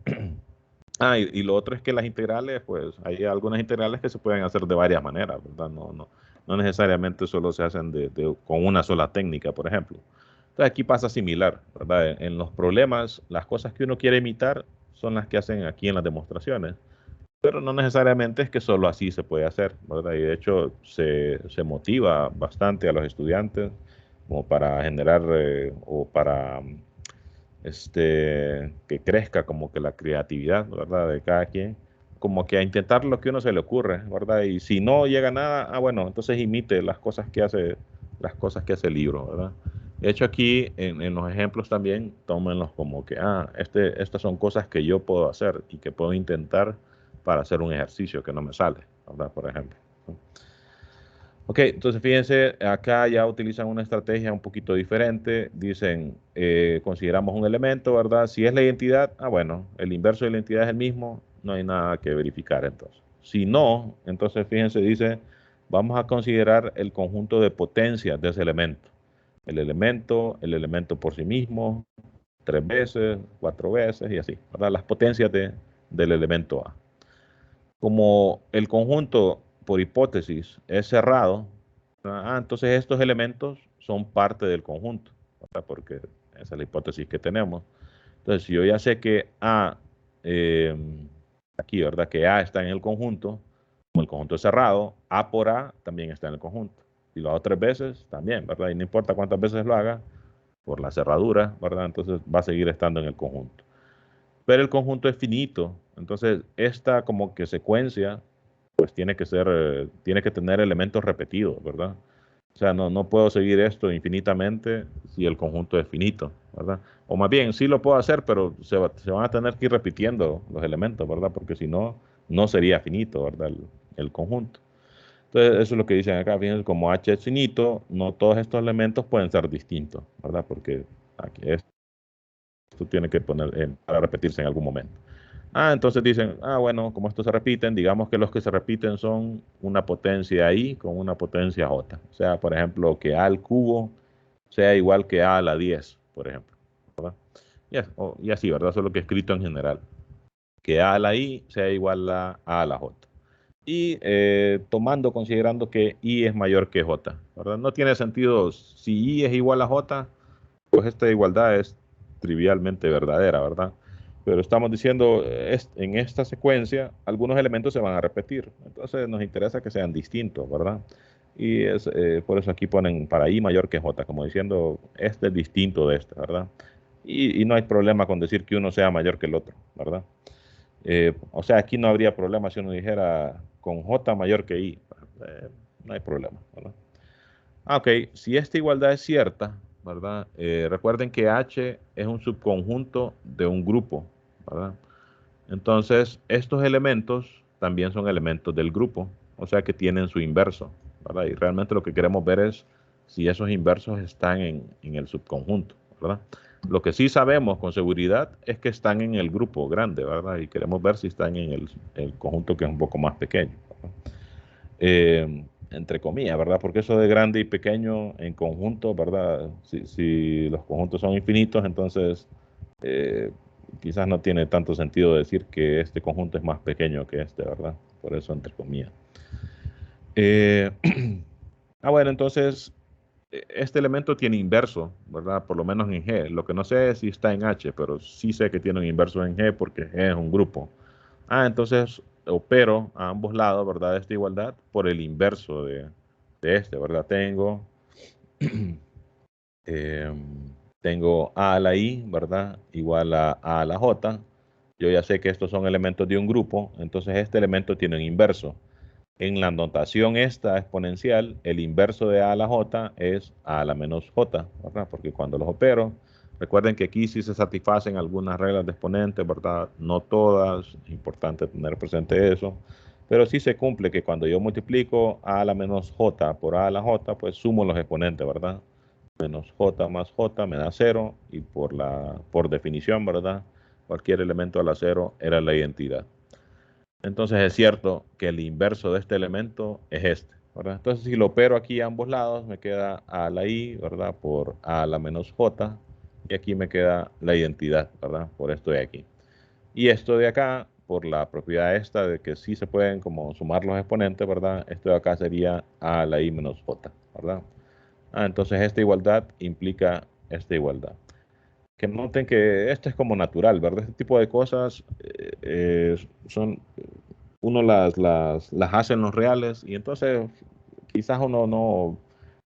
lo otro es que las integrales, pues hay algunas integrales que se pueden hacer de varias maneras, ¿verdad? No necesariamente solo se hacen con una sola técnica, por ejemplo. Entonces aquí pasa similar, ¿verdad? En los problemas, las cosas que uno quiere imitar son las que hacen aquí en las demostraciones, pero no necesariamente es que solo así se puede hacer, ¿verdad? Y de hecho se motiva bastante a los estudiantes como para generar o para que crezca como que la creatividad, ¿verdad? De cada quien, como que a intentar lo que uno se le ocurre, ¿verdad? Y si no llega a nada, bueno, entonces imite las cosas que hace el libro, ¿verdad? De hecho, aquí en los ejemplos también, tómenlos como que, estas son cosas que yo puedo hacer y que puedo intentar para hacer un ejercicio que no me sale, ¿verdad? Por ejemplo. Ok, entonces fíjense, acá ya utilizan una estrategia un poquito diferente. Dicen, consideramos un elemento, ¿verdad? Si es la identidad, bueno, el inverso de la identidad es el mismo, no hay nada que verificar entonces. Si no, entonces fíjense, dice, vamos a considerar el conjunto de potencias de ese elemento. El elemento por sí mismo, 3 veces, 4 veces y así, ¿verdad? Las potencias del elemento A. Como el conjunto, por hipótesis, es cerrado, entonces estos elementos son parte del conjunto, ¿verdad? Porque esa es la hipótesis que tenemos. Entonces, si yo ya sé que eh, aquí, ¿verdad? Que A está en el conjunto, como el conjunto es cerrado, A por A también está en el conjunto. Si lo hago 3 veces, también, ¿verdad? Y no importa cuántas veces lo haga, por la cerradura, ¿verdad? Entonces va a seguir estando en el conjunto. Pero el conjunto es finito, entonces esta como que secuencia pues tiene que tener elementos repetidos, ¿verdad? O sea, no puedo seguir esto infinitamente si el conjunto es finito, ¿verdad? O más bien, sí lo puedo hacer, pero se van a tener que ir repitiendo los elementos, ¿verdad? Porque si no, no sería finito, ¿verdad? El conjunto. Entonces, eso es lo que dicen acá. Fíjense, como H es finito, no todos estos elementos pueden ser distintos, ¿verdad? Porque aquí esto tiene que para repetirse en algún momento. Entonces dicen, bueno, como estos se repiten, digamos que los que se repiten son una potencia I con una potencia J. O sea, por ejemplo, que A al cubo sea igual que A a la 10, por ejemplo, ¿verdad? Y así, ¿verdad? Eso es lo que he escrito en general. Que A a la I sea igual a la J. Y considerando que I es mayor que J, ¿verdad? No tiene sentido, si I es igual a J, pues esta igualdad es trivialmente verdadera, ¿verdad? Pero estamos diciendo, en esta secuencia, algunos elementos se van a repetir. Entonces nos interesa que sean distintos, ¿verdad? Y por eso aquí ponen para I mayor que J, como diciendo, este es distinto de este, ¿verdad? Y no hay problema con decir que uno sea mayor que el otro, ¿verdad? O sea, aquí no habría problema si uno dijera con J mayor que I. No hay problema, ¿verdad? Ok, si esta igualdad es cierta, ¿verdad? Recuerden que H es un subconjunto de un grupo, ¿verdad? Entonces, estos elementos también son elementos del grupo, o sea que tienen su inverso, ¿verdad? Y realmente lo que queremos ver es si esos inversos están en el subconjunto, ¿verdad? Lo que sí sabemos con seguridad es que están en el grupo grande, ¿verdad? Y queremos ver si están en el conjunto que es un poco más pequeño, ¿verdad? Entre comillas, ¿verdad? Porque eso de grande y pequeño en conjunto, ¿verdad? Si los conjuntos son infinitos, entonces eh, quizás no tiene tanto sentido decir que este conjunto es más pequeño que este, ¿verdad? Por eso entre comillas. Eh, bueno, entonces este elemento tiene inverso, ¿verdad? Por lo menos en G. Lo que no sé es si está en H, pero sí sé que tiene un inverso en G porque G es un grupo. Entonces opero a ambos lados, ¿verdad? De esta igualdad por el inverso de este, ¿verdad? Eh, tengo A a la I, ¿verdad? Igual a la J. Yo ya sé que estos son elementos de un grupo, entonces este elemento tiene un inverso. En la notación esta exponencial, el inverso de a a la j es a a la menos j, ¿verdad? Porque cuando los opero, recuerden que aquí sí se satisfacen algunas reglas de exponentes, ¿verdad? No todas, es importante tener presente eso, pero sí se cumple que cuando yo multiplico a a la menos j por a a la j, pues sumo los exponentes, ¿verdad? Menos j más j me da 0 y por definición, ¿verdad? Cualquier elemento a la 0 era la identidad. Entonces es cierto que el inverso de este elemento es este, ¿verdad? Entonces si lo opero aquí a ambos lados, me queda a la i, ¿verdad? Por a la menos j y aquí me queda la identidad, ¿verdad? Por esto de aquí. Y esto de acá, por la propiedad esta de que sí se pueden como sumar los exponentes, ¿verdad? Esto de acá sería a a la I menos J, ¿verdad? Entonces esta igualdad implica esta igualdad. Que noten que esto es como natural, ¿verdad? Este tipo de cosas son, uno las hace en los reales y entonces quizás uno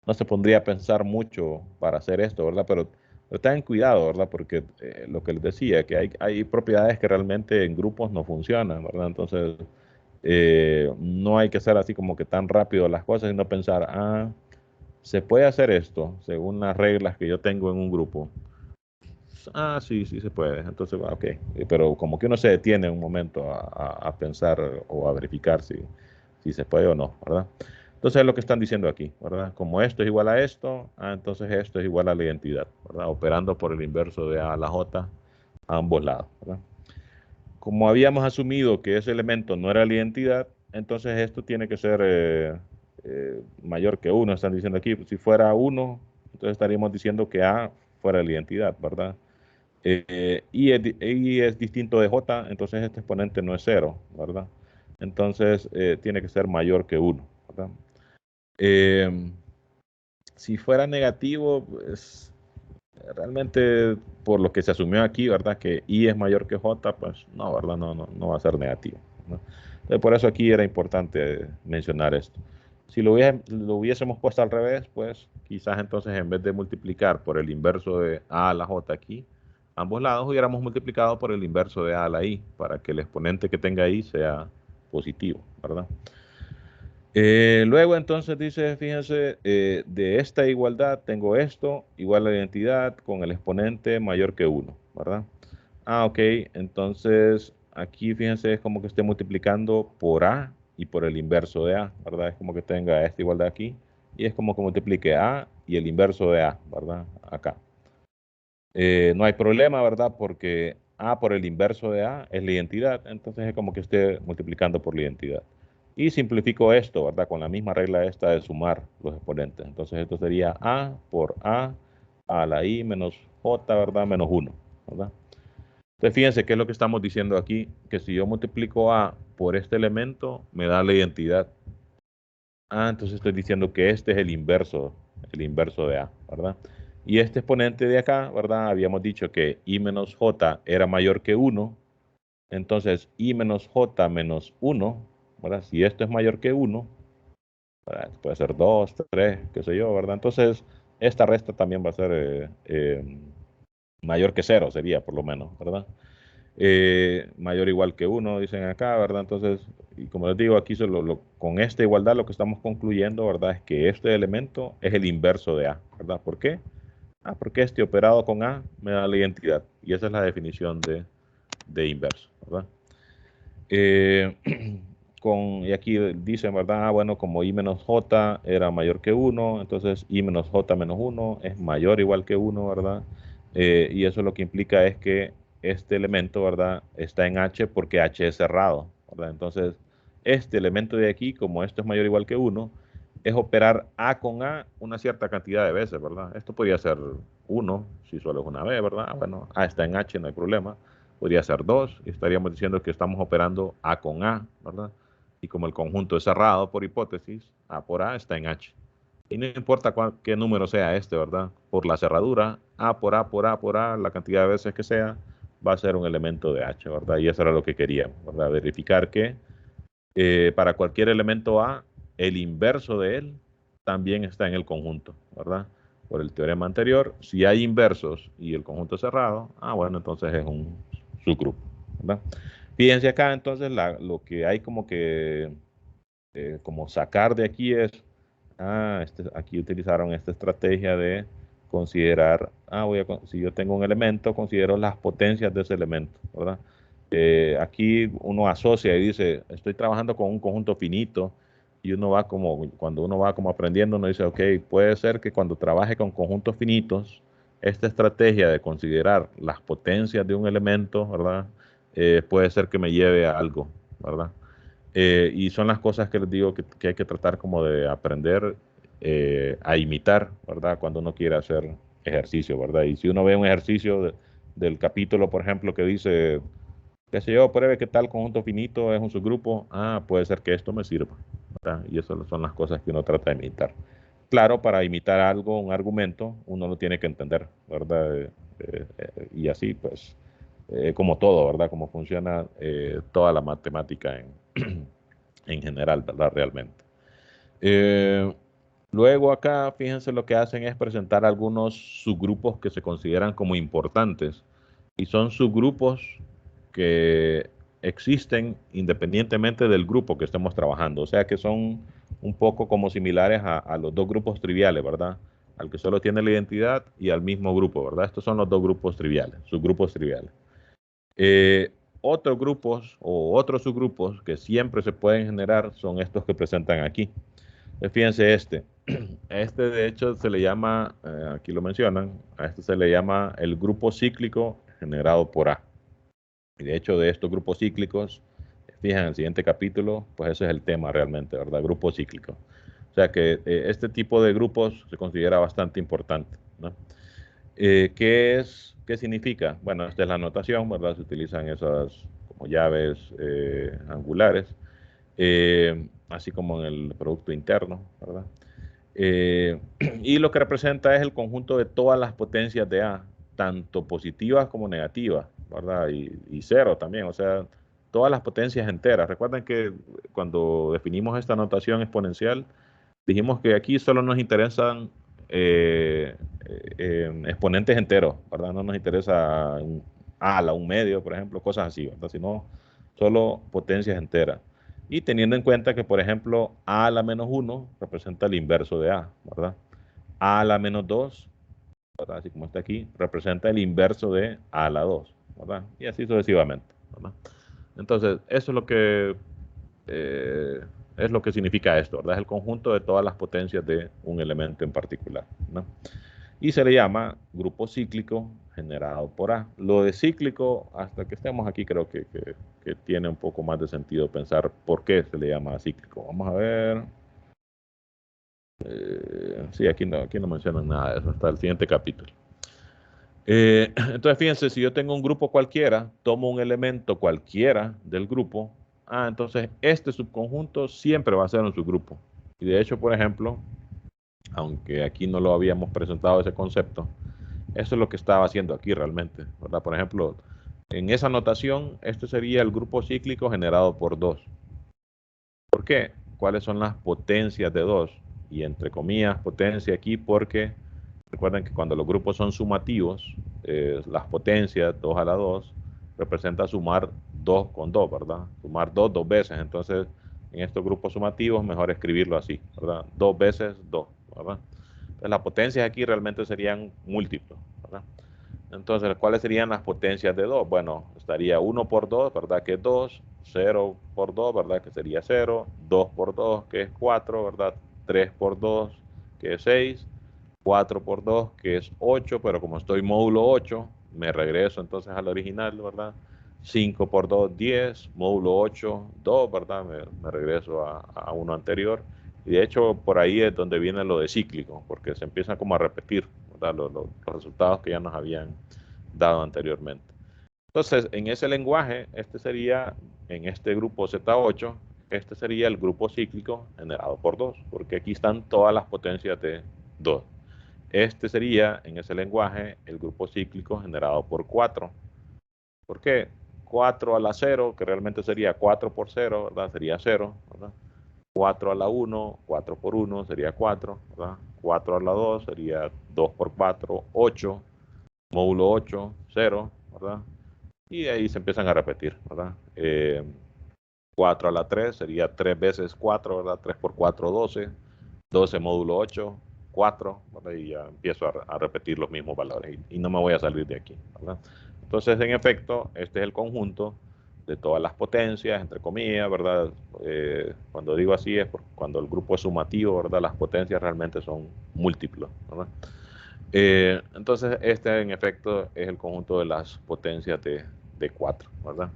no se pondría a pensar mucho para hacer esto, ¿verdad? Pero tengan cuidado, ¿verdad? Porque lo que les decía, que hay propiedades que realmente en grupos no funcionan, ¿verdad? Entonces, no hay que hacer así como que tan rápido las cosas, sino pensar, se puede hacer esto según las reglas que yo tengo en un grupo. Sí, sí se puede. Entonces, ok. Pero como que uno se detiene un momento a pensar o a verificar si se puede o no, ¿verdad? Entonces es lo que están diciendo aquí, ¿verdad? Como esto es igual a esto, entonces esto es igual a la identidad, ¿verdad? Operando por el inverso de A a la J a ambos lados, ¿verdad? Como habíamos asumido que ese elemento no era la identidad, entonces esto tiene que ser mayor que 1, están diciendo aquí. Si fuera 1, entonces estaríamos diciendo que A fuera la identidad, ¿verdad? Y es distinto de J, entonces este exponente no es 0, ¿verdad? Entonces tiene que ser mayor que 1, ¿verdad? Eh, si fuera negativo, pues realmente por lo que se asumió aquí, ¿verdad? Que I es mayor que J, pues no, ¿verdad? No va a ser negativo, ¿no? Entonces, por eso aquí era importante mencionar esto. Si lo hubiésemos puesto al revés, pues quizás entonces en vez de multiplicar por el inverso de A a la J aquí, ambos lados hubiéramos multiplicado por el inverso de A a la I, para que el exponente que tenga I sea positivo, ¿verdad? Luego entonces dice, fíjense, de esta igualdad tengo esto, igual a la identidad con el exponente mayor que 1, ¿verdad? Ok, entonces aquí fíjense es como que esté multiplicando por A y por el inverso de A, ¿verdad? Es como que tenga esta igualdad aquí y es como que multiplique A y el inverso de A, ¿verdad? Acá. No hay problema, ¿verdad? Porque A por el inverso de A es la identidad, entonces es como que esté multiplicando por la identidad. Y simplifico esto, ¿verdad? Con la misma regla esta de sumar los exponentes. Entonces esto sería A por A la I menos J, ¿verdad? Menos 1, ¿verdad? Entonces fíjense qué es lo que estamos diciendo aquí, que si yo multiplico A por este elemento, me da la identidad. Entonces estoy diciendo que este es el inverso de A, ¿verdad? Y este exponente de acá, ¿verdad? Habíamos dicho que I menos J era mayor que 1, entonces I menos J menos 1, ¿verdad? Si esto es mayor que 1, ¿verdad? Puede ser 2, 3, qué sé yo, ¿verdad? Entonces, esta resta también va a ser mayor que 0, sería por lo menos, ¿verdad? Mayor o igual que 1, dicen acá, ¿verdad? Entonces, y como les digo, aquí con esta igualdad lo que estamos concluyendo, ¿verdad? Es que este elemento es el inverso de A, ¿verdad? ¿Por qué? Porque este operado con A me da la identidad. Y esa es la definición de inverso, ¿verdad? Eh, y aquí dicen, ¿verdad? Bueno, como I menos J era mayor que 1, entonces I menos J menos 1 es mayor o igual que 1, ¿verdad? Y eso lo que implica es que este elemento, ¿verdad? Está en H porque H es cerrado, ¿verdad? Entonces, este elemento de aquí, como esto es mayor o igual que 1, es operar A con A una cierta cantidad de veces, ¿verdad? Esto podría ser 1, si solo es una vez, ¿verdad? Bueno, A está en H, no hay problema. Podría ser 2, y estaríamos diciendo que estamos operando A con A, ¿verdad? Y como el conjunto es cerrado por hipótesis, A por A está en H. Y no importa qué número sea este, ¿verdad? Por la cerradura, A por A por A por A, la cantidad de veces que sea, va a ser un elemento de H, ¿verdad? Y eso era lo que queríamos, ¿verdad? Verificar que para cualquier elemento A, el inverso de él también está en el conjunto, ¿verdad? Por el teorema anterior, si hay inversos y el conjunto es cerrado, bueno, entonces es un subgrupo, ¿verdad? Fíjense acá, entonces, lo que hay como que, como sacar de aquí es, aquí utilizaron esta estrategia de considerar, si yo tengo un elemento, considero las potencias de ese elemento, ¿verdad? Aquí uno asocia y dice, estoy trabajando con un conjunto finito, y uno va como, cuando uno va como aprendiendo, uno dice, ok, puede ser que cuando trabaje con conjuntos finitos, esta estrategia de considerar las potencias de un elemento, ¿verdad? Puede ser que me lleve a algo, ¿verdad? Y son las cosas que les digo que hay que tratar como de aprender a imitar, ¿verdad? Cuando uno quiere hacer ejercicio, ¿verdad? Y si uno ve un ejercicio del capítulo, por ejemplo, que dice, qué sé yo, pruebe qué tal conjunto finito es un subgrupo, puede ser que esto me sirva, ¿verdad? Y esas son las cosas que uno trata de imitar. Claro, para imitar algo, un argumento, uno lo tiene que entender, ¿verdad? Y así, pues, como todo, ¿verdad? Como funciona toda la matemática en general, ¿verdad? Realmente. Eh, Luego acá, fíjense lo que hacen es presentar algunos subgrupos que se consideran como importantes y son subgrupos que existen independientemente del grupo que estemos trabajando. O sea que son un poco como similares a los dos grupos triviales, ¿verdad? Al que solo tiene la identidad y al mismo grupo, ¿verdad? Estos son los dos grupos triviales, subgrupos triviales. Eh, Otros grupos o otros subgrupos que siempre se pueden generar son estos que presentan aquí. Fíjense este. Este de hecho se le llama, aquí lo mencionan, a este se le llama el grupo cíclico generado por A. Y de hecho de estos grupos cíclicos, fijan en el siguiente capítulo, pues ese es el tema realmente, ¿verdad? Grupo cíclico. O sea que este tipo de grupos se considera bastante importante, ¿no? ¿Qué significa? Bueno, esta es la notación, ¿verdad? Se utilizan esas como llaves angulares, así como en el producto interno, ¿verdad? Eh, y lo que representa es el conjunto de todas las potencias de A, tanto positivas como negativas, ¿verdad? Y cero también, o sea, todas las potencias enteras. Recuerden que cuando definimos esta notación exponencial, dijimos que aquí solo nos interesan exponentes enteros, ¿verdad? No nos interesa un ala, un medio, por ejemplo, cosas así, ¿verdad? Sino solo potencias enteras. Y teniendo en cuenta que, por ejemplo, a a la menos 1 representa el inverso de a, ¿verdad? A a la menos 2, ¿verdad? Así como está aquí, representa el inverso de a la 2, ¿verdad? Y así sucesivamente, ¿verdad? Entonces, eso eh, es lo que significa esto, ¿verdad? Es el conjunto de todas las potencias de un elemento en particular, ¿no? Y se le llama grupo cíclico generado por A. Lo de cíclico, hasta que estemos aquí, creo que tiene un poco más de sentido pensar por qué se le llama cíclico. Vamos a ver. Sí, aquí no mencionan nada de eso, hasta el siguiente capítulo. Entonces, fíjense, si yo tengo un grupo cualquiera, tomo un elemento cualquiera del grupo, entonces este subconjunto siempre va a ser un subgrupo. Y de hecho, por ejemplo, aunque aquí no lo habíamos presentado ese concepto, eso es lo que estaba haciendo aquí realmente, ¿verdad? Por ejemplo, en esa notación, este sería el grupo cíclico generado por 2. ¿Por qué? ¿Cuáles son las potencias de 2? Y entre comillas, potencia aquí porque recuerden que cuando los grupos son sumativos, las potencias 2 a la 2 representa sumar 2 con 2, ¿verdad? Sumar 2 dos veces. Entonces, en estos grupos sumativos, mejor escribirlo así, ¿verdad? 2 veces 2, ¿verdad? Entonces, las potencias aquí realmente serían múltiplos, ¿verdad? Entonces, ¿cuáles serían las potencias de 2? Bueno, estaría 1 por 2, ¿verdad? Que es 2, 0 por 2, ¿verdad? Que sería 0, 2 por 2, que es 4, ¿verdad? 3 por 2, que es 6, 4 por 2, que es 8, pero como estoy módulo 8, me regreso entonces al original, ¿verdad? 5 por 2, 10, módulo 8, 2, ¿verdad? Me regreso a uno anterior. Y de hecho, por ahí es donde viene lo de cíclico, porque se empiezan como a repetir, ¿verdad? Los resultados que ya nos habían dado anteriormente. Entonces, en ese lenguaje, este sería, en este grupo Z8, este sería el grupo cíclico generado por 2, porque aquí están todas las potencias de 2. Este sería, en ese lenguaje, el grupo cíclico generado por 4. ¿Por qué? 4 a la 0, que realmente sería 4 por 0, ¿verdad? Sería 0, ¿verdad? 4 a la 1, 4 por 1 sería 4, ¿verdad? 4 a la 2 sería 2 por 4, 8, módulo 8, 0, ¿verdad? Y ahí se empiezan a repetir, ¿verdad? 4 a la 3 sería 3 veces 4, ¿verdad? 3 por 4, 12, 12 módulo 8, 4, ¿verdad? Y ya empiezo a repetir los mismos valores y no me voy a salir de aquí, ¿verdad? Entonces, en efecto, este es el conjunto de todas las potencias, entre comillas, ¿verdad? Cuando digo así es cuando el grupo es sumativo, ¿verdad? Las potencias realmente son múltiplos, ¿verdad? Entonces, este en efecto es el conjunto de las potencias de 4, ¿verdad?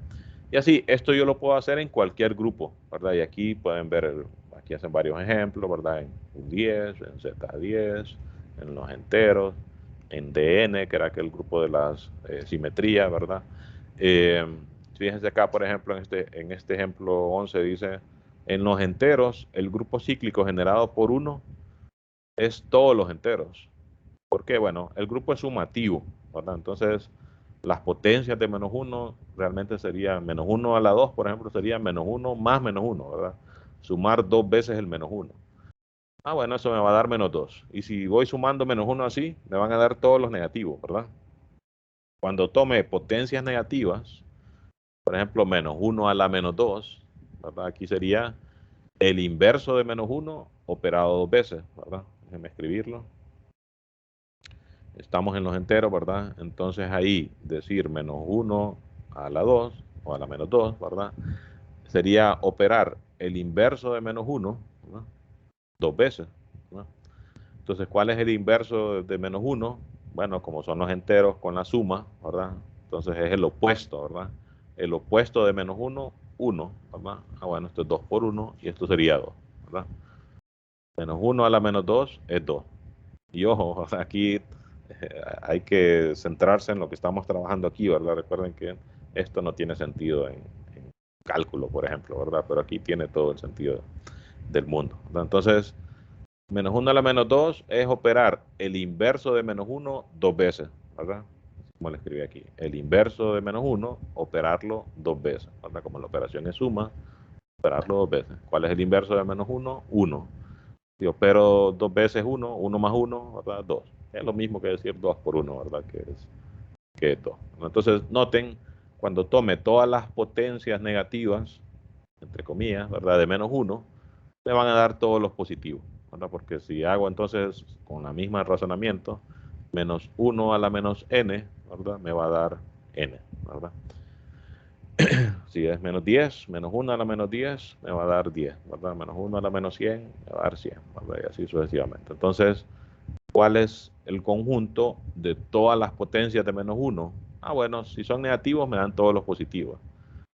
Y así, esto yo lo puedo hacer en cualquier grupo, ¿verdad? Y aquí pueden ver, aquí hacen varios ejemplos, ¿verdad? En un 10, en Z10, en los enteros. en DN, que era aquel grupo de las simetrías, ¿verdad? Fíjense acá, por ejemplo, en este ejemplo 11 dice, en los enteros, el grupo cíclico generado por 1 es todos los enteros. ¿Por qué? Bueno, el grupo es sumativo, ¿verdad? Entonces, las potencias de -1 realmente serían -1 a la 2, por ejemplo, sería -1 más -1, ¿verdad? Sumar 2 veces el -1. Ah, bueno, eso me va a dar -2. Y si voy sumando -1 así, me van a dar todos los negativos, ¿verdad? Cuando tome potencias negativas, por ejemplo, -1 a la -2, ¿verdad? Aquí sería el inverso de -1 operado 2 veces, ¿verdad? Déjenme escribirlo. Estamos en los enteros, ¿verdad? Entonces ahí decir -1 a la 2 o a la -2, ¿verdad? Sería operar el inverso de -1, ¿verdad? 2 veces, ¿verdad? Entonces, ¿cuál es el inverso de -1? Bueno, como son los enteros con la suma, ¿verdad? Entonces es el opuesto, ¿verdad? El opuesto de -1, 1, ¿verdad? Ah, bueno, esto es 2 por 1 y esto sería 2, ¿verdad? -1 a la -2 es 2. Y ojo, aquí hay que centrarse en lo que estamos trabajando aquí, ¿verdad? Recuerden que esto no tiene sentido en cálculo, por ejemplo, ¿verdad? Pero aquí tiene todo el sentido del mundo, ¿verdad? Entonces, -1 a la -2 es operar el inverso de -1 2 veces, ¿verdad? Como le escribí aquí. El inverso de -1, operarlo 2 veces, ¿verdad? Como la operación es suma, operarlo 2 veces. ¿Cuál es el inverso de -1? 1. Si opero 2 veces 1, 1 más 1, ¿verdad? 2. Es lo mismo que decir 2 por 1, ¿verdad? Que es 2. Entonces, noten, cuando tome todas las potencias negativas, entre comillas, ¿verdad? De -1, me van a dar todos los positivos, ¿verdad? Porque si hago entonces con la misma razonamiento, -1 a la -n, ¿verdad? Me va a dar n, ¿verdad? Si es -10, -1 a la -10, me va a dar 10, ¿verdad? -1 a la -100, me va a dar 100, ¿verdad? Y así sucesivamente. Entonces, ¿cuál es el conjunto de todas las potencias de -1? Ah, bueno, si son negativos, me dan todos los positivos.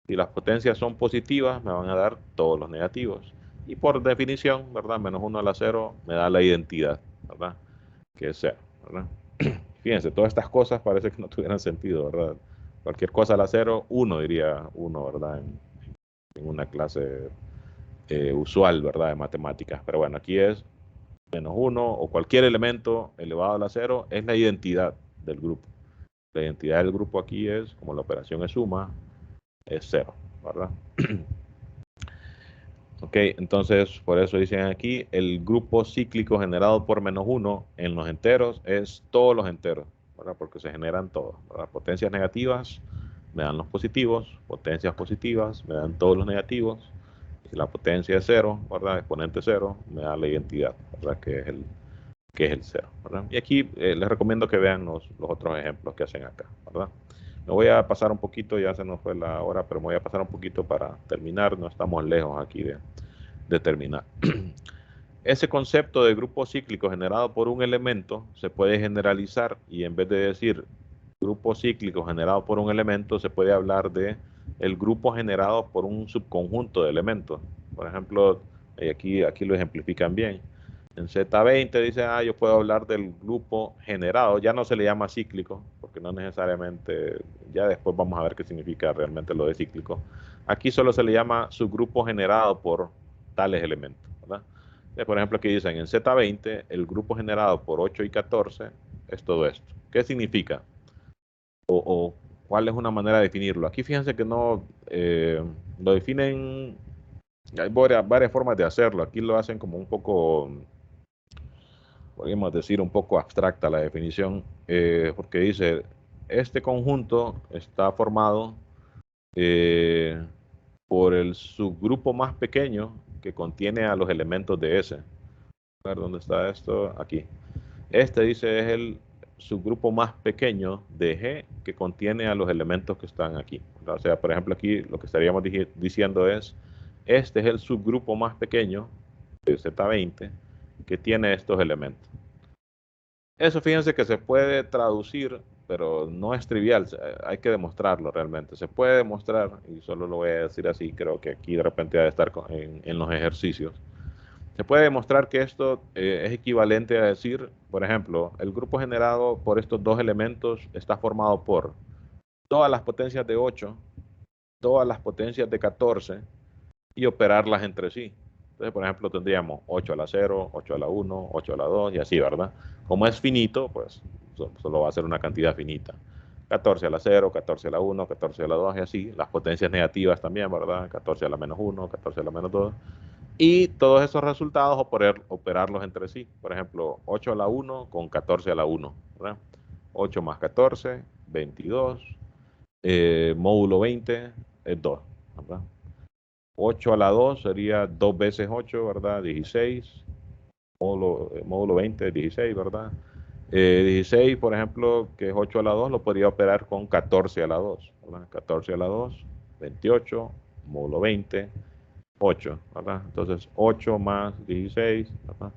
Si las potencias son positivas, me van a dar todos los negativos. Y por definición, ¿verdad? -1 a la 0 me da la identidad, ¿verdad? Que es 0, ¿verdad? Fíjense, todas estas cosas parece que no tuvieran sentido, ¿verdad? Cualquier cosa a la 0, 1 diría uno, ¿verdad? En una clase usual, ¿verdad? De matemáticas. Pero bueno, aquí es -1 o cualquier elemento elevado a la 0 es la identidad del grupo. La identidad del grupo aquí es, como la operación es suma, es 0, ¿verdad? Ok, entonces por eso dicen aquí, el grupo cíclico generado por -1 en los enteros es todos los enteros, ¿verdad? Porque se generan todos, ¿verdad? Potencias negativas me dan los positivos, potencias positivas me dan todos los negativos, y si la potencia es 0, ¿verdad? Exponente 0, me da la identidad, ¿verdad? Que es el 0, ¿verdad? Y aquí les recomiendo que vean los otros ejemplos que hacen acá, ¿verdad? Me voy a pasar un poquito, ya se nos fue la hora, pero me voy a pasar un poquito para terminar, no estamos lejos aquí de terminar. Ese concepto de grupo cíclico generado por un elemento se puede generalizar y en vez de decir grupo cíclico generado por un elemento, se puede hablar de el grupo generado por un subconjunto de elementos. Por ejemplo, aquí lo ejemplifican bien. En Z20 dice, yo puedo hablar del grupo generado, ya no se le llama cíclico, porque no necesariamente, ya después vamos a ver qué significa realmente lo de cíclico. Aquí solo se le llama subgrupo generado por tales elementos, ¿verdad? Por ejemplo, aquí dicen, en Z20, el grupo generado por 8 y 14 es todo esto. ¿Qué significa? O cuál es una manera de definirlo. Aquí fíjense que no lo definen, hay varias formas de hacerlo. Aquí lo hacen como un poco, podríamos decir, un poco abstracta la definición, porque dice, este conjunto está formado eh, por el subgrupo más pequeño que contiene a los elementos de S. A ver, ¿dónde está esto? Aquí. Este dice es el subgrupo más pequeño de G que contiene a los elementos que están aquí. O sea, por ejemplo, aquí lo que estaríamos diciendo es, este es el subgrupo más pequeño de Z20 que tiene estos elementos. Eso fíjense que se puede traducir, pero no es trivial, hay que demostrarlo realmente. Se puede demostrar, y solo lo voy a decir así, creo que aquí de repente ha de estar en los ejercicios. Se puede demostrar que esto es equivalente a decir, por ejemplo, el grupo generado por estos dos elementos está formado por todas las potencias de 8, todas las potencias de 14 y operarlas entre sí. Entonces, por ejemplo, tendríamos 8 a la 0, 8 a la 1, 8 a la 2 y así, ¿verdad? Como es finito, pues solo va a ser una cantidad finita. 14 a la 0, 14 a la 1, 14 a la 2 y así. Las potencias negativas también, ¿verdad? 14 a la menos 1, 14 a la menos 2. Y todos esos resultados operarlos entre sí. Por ejemplo, 8 a la 1 con 14 a la 1, ¿verdad? 8 más 14, 22. Módulo 20 es 2, ¿verdad? 8 a la 2 sería 2 veces 8, ¿verdad? 16. Módulo 20 es 16, ¿verdad? 16, por ejemplo, que es 8 a la 2, lo podría operar con 14 a la 2, ¿verdad? 14 a la 2, 28, módulo 20, 8, ¿verdad? Entonces, 8 más 16, ¿verdad?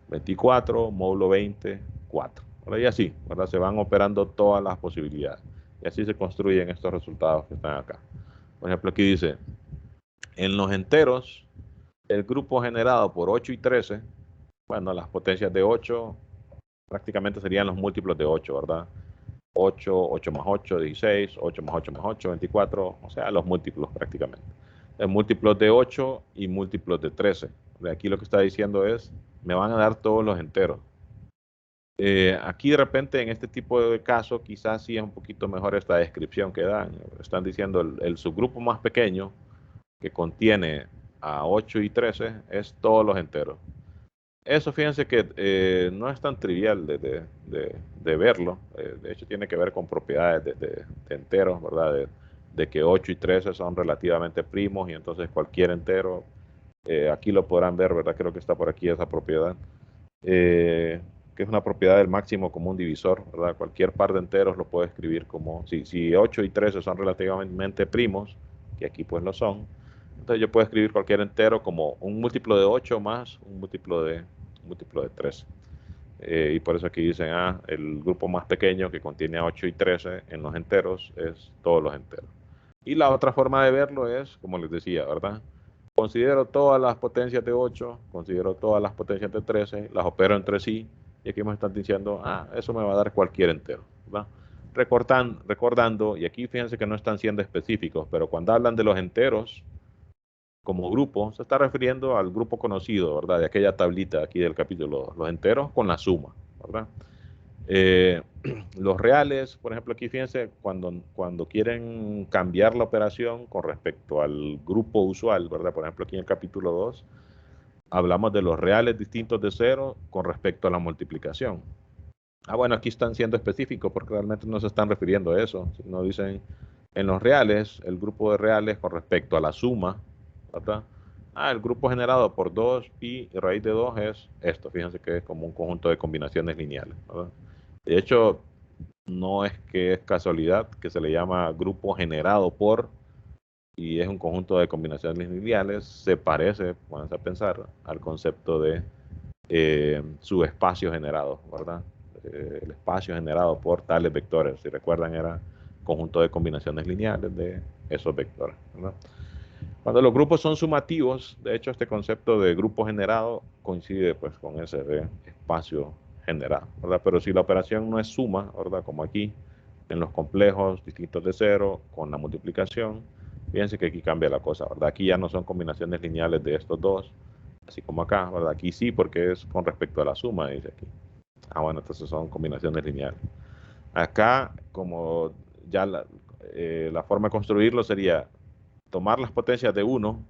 24, módulo 20, 4, ¿verdad? Y así, ¿verdad? Se van operando todas las posibilidades. Y así se construyen estos resultados que están acá. Por ejemplo, aquí dice, en los enteros, el grupo generado por 8 y 13, bueno, las potencias de 8 prácticamente serían los múltiplos de 8, ¿verdad? 8, 8 más 8, 16, 8 más 8 más 8, 24, o sea, los múltiplos prácticamente. Múltiplos de 8 y múltiplos de 13. De aquí lo que está diciendo es, me van a dar todos los enteros. Aquí de repente en este tipo de casos quizás sí es un poquito mejor esta descripción que dan. Están diciendo el subgrupo más pequeño que contiene a 8 y 13 es todos los enteros. Eso fíjense que no es tan trivial de verlo. De hecho tiene que ver con propiedades de enteros, ¿verdad? De que 8 y 13 son relativamente primos y entonces cualquier entero, aquí lo podrán ver, ¿verdad? Creo que está por aquí esa propiedad. Que es una propiedad del máximo común divisor, ¿verdad? Cualquier par de enteros lo puedo escribir como, si 8 y 13 son relativamente primos, que aquí pues lo son, entonces yo puedo escribir cualquier entero como un múltiplo de 8 más un múltiplo de 13. Y por eso aquí dicen, el grupo más pequeño que contiene a 8 y 13 en los enteros es todos los enteros. Y la otra forma de verlo es, como les decía, ¿verdad? Considero todas las potencias de 8, considero todas las potencias de 13, las opero entre sí, y aquí me están diciendo, eso me va a dar cualquier entero, ¿verdad? Recordando, y aquí fíjense que no están siendo específicos, pero cuando hablan de los enteros como grupo, se está refiriendo al grupo conocido, ¿verdad? De aquella tablita aquí del capítulo, los enteros con la suma, ¿verdad? Eh, los reales, por ejemplo, aquí fíjense, cuando quieren cambiar la operación con respecto al grupo usual, ¿verdad? Por ejemplo, aquí en el capítulo 2, hablamos de los reales distintos de 0 con respecto a la multiplicación. Bueno, aquí están siendo específicos porque realmente no se están refiriendo a eso, sino dicen en los reales, el grupo de reales con respecto a la suma, ¿verdad? El grupo generado por 2 pi y raíz de 2 es esto, fíjense que es como un conjunto de combinaciones lineales, ¿verdad? De hecho, no es que es casualidad que se le llama grupo generado por y es un conjunto de combinaciones lineales, se parece, vamos a pensar, al concepto de subespacio generado, ¿verdad? El espacio generado por tales vectores, si recuerdan, era conjunto de combinaciones lineales de esos vectores, ¿verdad? Cuando los grupos son sumativos, de hecho este concepto de grupo generado coincide pues con ese de espacio generado, ¿verdad? Pero si la operación no es suma, ¿verdad? Como aquí, en los complejos distintos de 0 con la multiplicación, fíjense que aquí cambia la cosa, ¿verdad? Aquí ya no son combinaciones lineales de estos dos, así como acá, ¿verdad? Aquí sí, porque es con respecto a la suma, dice aquí. Bueno, entonces son combinaciones lineales. Acá, como ya la forma de construirlo sería tomar las potencias de 1,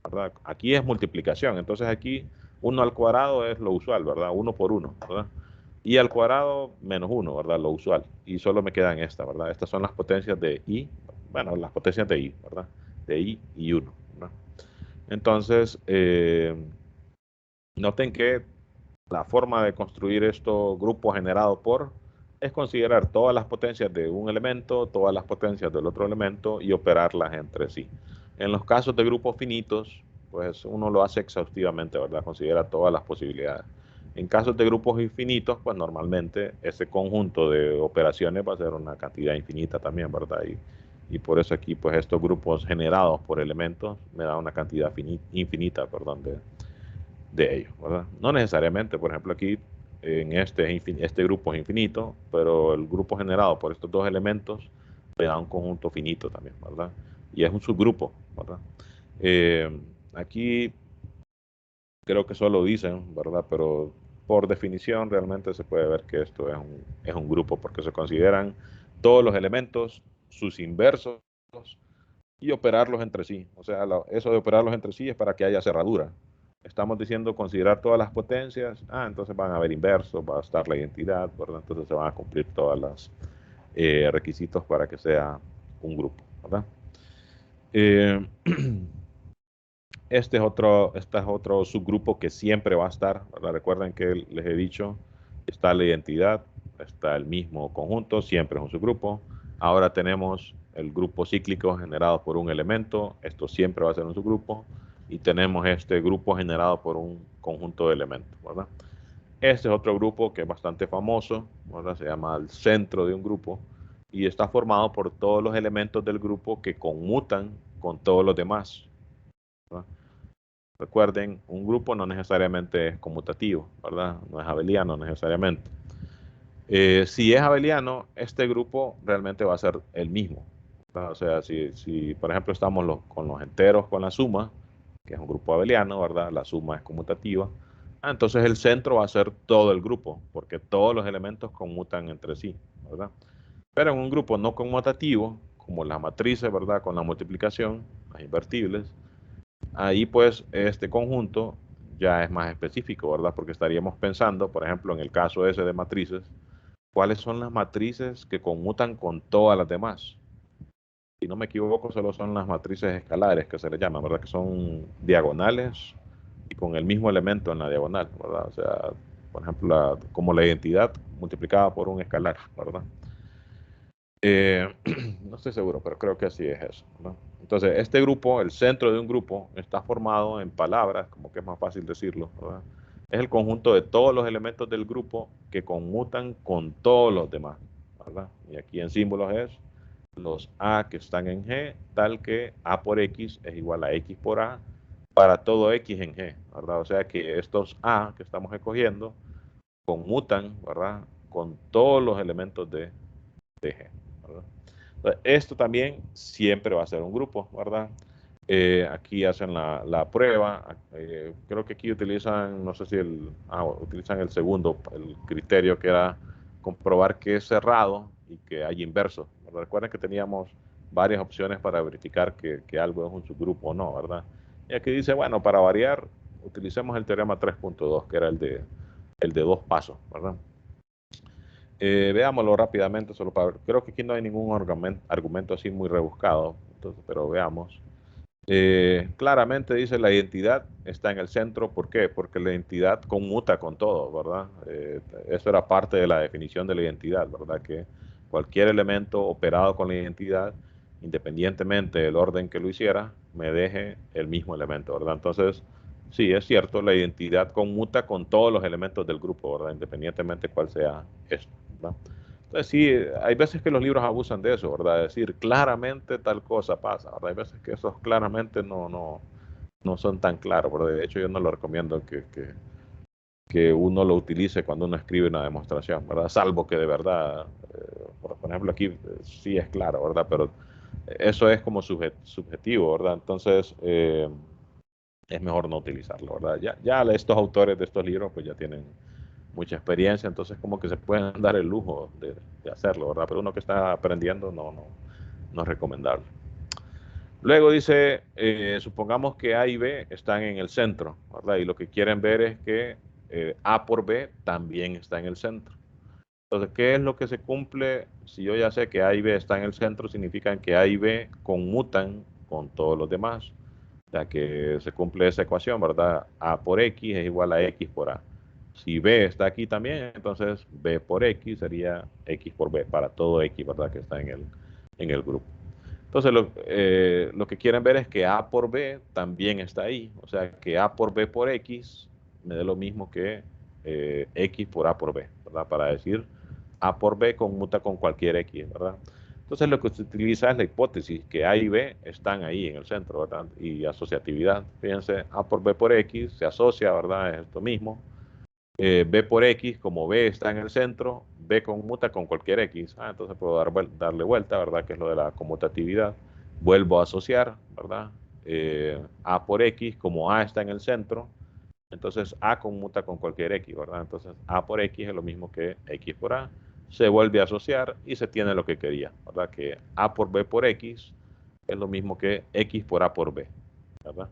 ¿verdad? Aquí es multiplicación, entonces aquí 1 al cuadrado es lo usual, ¿verdad? 1 por 1, ¿verdad? Y al cuadrado menos 1, ¿verdad? Lo usual. Y solo me quedan estas, ¿verdad? Estas son las potencias de i, bueno, las potencias de i, ¿verdad? De i y 1, ¿verdad? Entonces, noten que la forma de construir estos grupos generados por es considerar todas las potencias de un elemento, todas las potencias del otro elemento y operarlas entre sí. En los casos de grupos finitos, pues uno lo hace exhaustivamente, ¿verdad? Considera todas las posibilidades. En casos de grupos infinitos, pues normalmente ese conjunto de operaciones va a ser una cantidad infinita también, ¿verdad? Y por eso aquí, pues estos grupos generados por elementos me da una cantidad infinita, perdón, de ellos, ¿verdad? No necesariamente, por ejemplo, aquí en este grupo es infinito, pero el grupo generado por estos dos elementos me da un conjunto finito también, ¿verdad? Y es un subgrupo, ¿verdad? Aquí creo que solo dicen, ¿verdad? Pero por definición realmente se puede ver que esto es un grupo porque se consideran todos los elementos, sus inversos y operarlos entre sí. O sea, eso de operarlos entre sí es para que haya cerradura. Estamos diciendo considerar todas las potencias, entonces van a haber inversos, va a estar la identidad, ¿verdad? Entonces se van a cumplir todos los requisitos para que sea un grupo, ¿verdad? Eh, este es otro subgrupo que siempre va a estar, ¿verdad? Recuerden que les he dicho, está la identidad, está el mismo conjunto, siempre es un subgrupo. Ahora tenemos el grupo cíclico generado por un elemento, esto siempre va a ser un subgrupo. Y tenemos este grupo generado por un conjunto de elementos, ¿verdad? Este es otro grupo que es bastante famoso, ¿verdad? Se llama el centro de un grupo y está formado por todos los elementos del grupo que conmutan con todos los demás, ¿verdad? Recuerden, un grupo no necesariamente es conmutativo, ¿verdad? No es abeliano necesariamente. Si es abeliano, este grupo realmente va a ser el mismo, ¿verdad? O sea, si por ejemplo estamos con los enteros con la suma, que es un grupo abeliano, ¿verdad? La suma es conmutativa. Entonces el centro va a ser todo el grupo, porque todos los elementos conmutan entre sí, ¿verdad? Pero en un grupo no conmutativo, como las matrices, ¿verdad? Con la multiplicación, las invertibles, ahí pues este conjunto ya es más específico, ¿verdad? Porque estaríamos pensando, por ejemplo, en el caso ese de matrices, ¿cuáles son las matrices que conmutan con todas las demás? Si no me equivoco, solo son las matrices escalares que se le llaman, ¿verdad? Que son diagonales y con el mismo elemento en la diagonal, ¿verdad? O sea, por ejemplo, como la identidad multiplicada por un escalar, ¿verdad? Eh, no estoy seguro, pero creo que así es eso, ¿no? Entonces, este grupo, el centro de un grupo, está formado en palabras, como que es más fácil decirlo, ¿verdad? Es el conjunto de todos los elementos del grupo que conmutan con todos los demás, ¿verdad? Y aquí en símbolos es los A que están en G, tal que A por X es igual a X por A para todo X en G, ¿verdad? O sea que estos A que estamos escogiendo conmutan, ¿verdad? Con todos los elementos de G, ¿verdad? Esto también siempre va a ser un grupo, ¿verdad? Aquí hacen la prueba, creo que aquí utilizan, no sé si utilizan el segundo, el criterio que era comprobar que es cerrado y que hay inverso. Recuerden que teníamos varias opciones para verificar que algo es un subgrupo o no, ¿verdad? Y aquí dice, bueno, para variar, utilicemos el teorema 3.2, que era el de dos pasos, ¿verdad? Veámoslo rápidamente, solo para ver. Creo que aquí no hay ningún argumento así muy rebuscado, entonces, pero veamos. Claramente dice la identidad está en el centro. ¿Por qué? Porque la identidad conmuta con todo, ¿verdad? Eso era parte de la definición de la identidad, ¿verdad? Que cualquier elemento operado con la identidad, independientemente del orden que lo hiciera, me deje el mismo elemento, ¿verdad? Entonces, sí, es cierto, la identidad conmuta con todos los elementos del grupo, ¿verdad? Independientemente cuál sea esto, ¿verdad? Entonces sí, hay veces que los libros abusan de eso, ¿verdad? Es decir, claramente tal cosa pasa, ¿verdad? Hay veces que esos claramente no son tan claros, ¿verdad? De hecho, yo no lo recomiendo que uno lo utilice cuando uno escribe una demostración, ¿verdad? Salvo que de verdad, por ejemplo, aquí sí es claro, ¿verdad? Pero eso es como subjetivo, ¿verdad? Entonces, es mejor no utilizarlo, ¿verdad? Ya estos autores de estos libros pues ya tienen mucha experiencia, entonces como que se pueden dar el lujo de hacerlo, ¿verdad? Pero uno que está aprendiendo no es recomendable. Luego dice, supongamos que A y B están en el centro, ¿verdad? Y lo que quieren ver es que A por B también está en el centro. Entonces, ¿qué es lo que se cumple? Si yo ya sé que A y B están en el centro, significa que A y B conmutan con todos los demás. O sea, que se cumple esa ecuación, ¿verdad? A por X es igual a X por A. Si B está aquí también, entonces B por X sería X por B, para todo X, ¿verdad? Que está en el grupo. Entonces, lo que quieren ver es que A por B también está ahí. O sea, que A por B por X me dé lo mismo que X por A por B, ¿verdad? Para decir A por B conmuta con cualquier X, ¿verdad? Entonces lo que se utiliza es la hipótesis que A y B están ahí en el centro, ¿verdad? Y asociatividad. Fíjense, A por B por X se asocia, ¿verdad? Es esto mismo. B por X, como B está en el centro, B conmuta con cualquier X. Entonces puedo darle vuelta, ¿verdad? Que es lo de la conmutatividad. Vuelvo a asociar, ¿verdad? A por X, como A está en el centro, entonces A conmuta con cualquier X, ¿verdad? Entonces A por X es lo mismo que X por A. Se vuelve a asociar y se tiene lo que quería, ¿verdad? Que A por B por X es lo mismo que X por A por B, ¿verdad?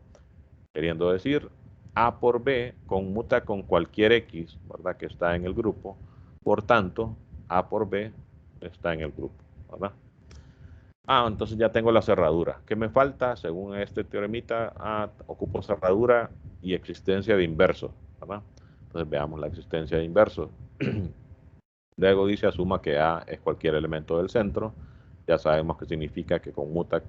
Queriendo decir, A por B conmuta con cualquier X, ¿verdad? Que está en el grupo. Por tanto, A por B está en el grupo, ¿verdad? Entonces ya tengo la cerradura. ¿Qué me falta? Según este teoremita, ocupo cerradura y existencia de inverso, ¿verdad? Entonces veamos la existencia de inverso. Luego dice, asuma que A es cualquier elemento del centro. Ya sabemos que significa que conmuta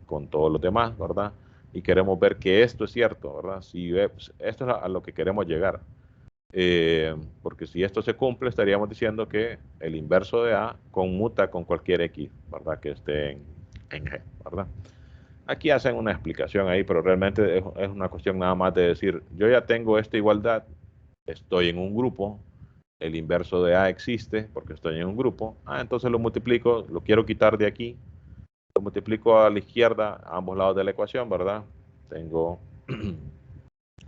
con todos los demás, ¿verdad? Y queremos ver que esto es cierto, ¿verdad? Si esto es a lo que queremos llegar. Porque si esto se cumple, estaríamos diciendo que el inverso de A conmuta con cualquier X, ¿verdad? Que esté en G, ¿verdad? Aquí hacen una explicación ahí, pero realmente es una cuestión nada más de decir, yo ya tengo esta igualdad, estoy en un grupo, el inverso de A existe porque estoy en un grupo, entonces lo multiplico, lo quiero quitar de aquí, lo multiplico a la izquierda, a ambos lados de la ecuación, ¿verdad? Tengo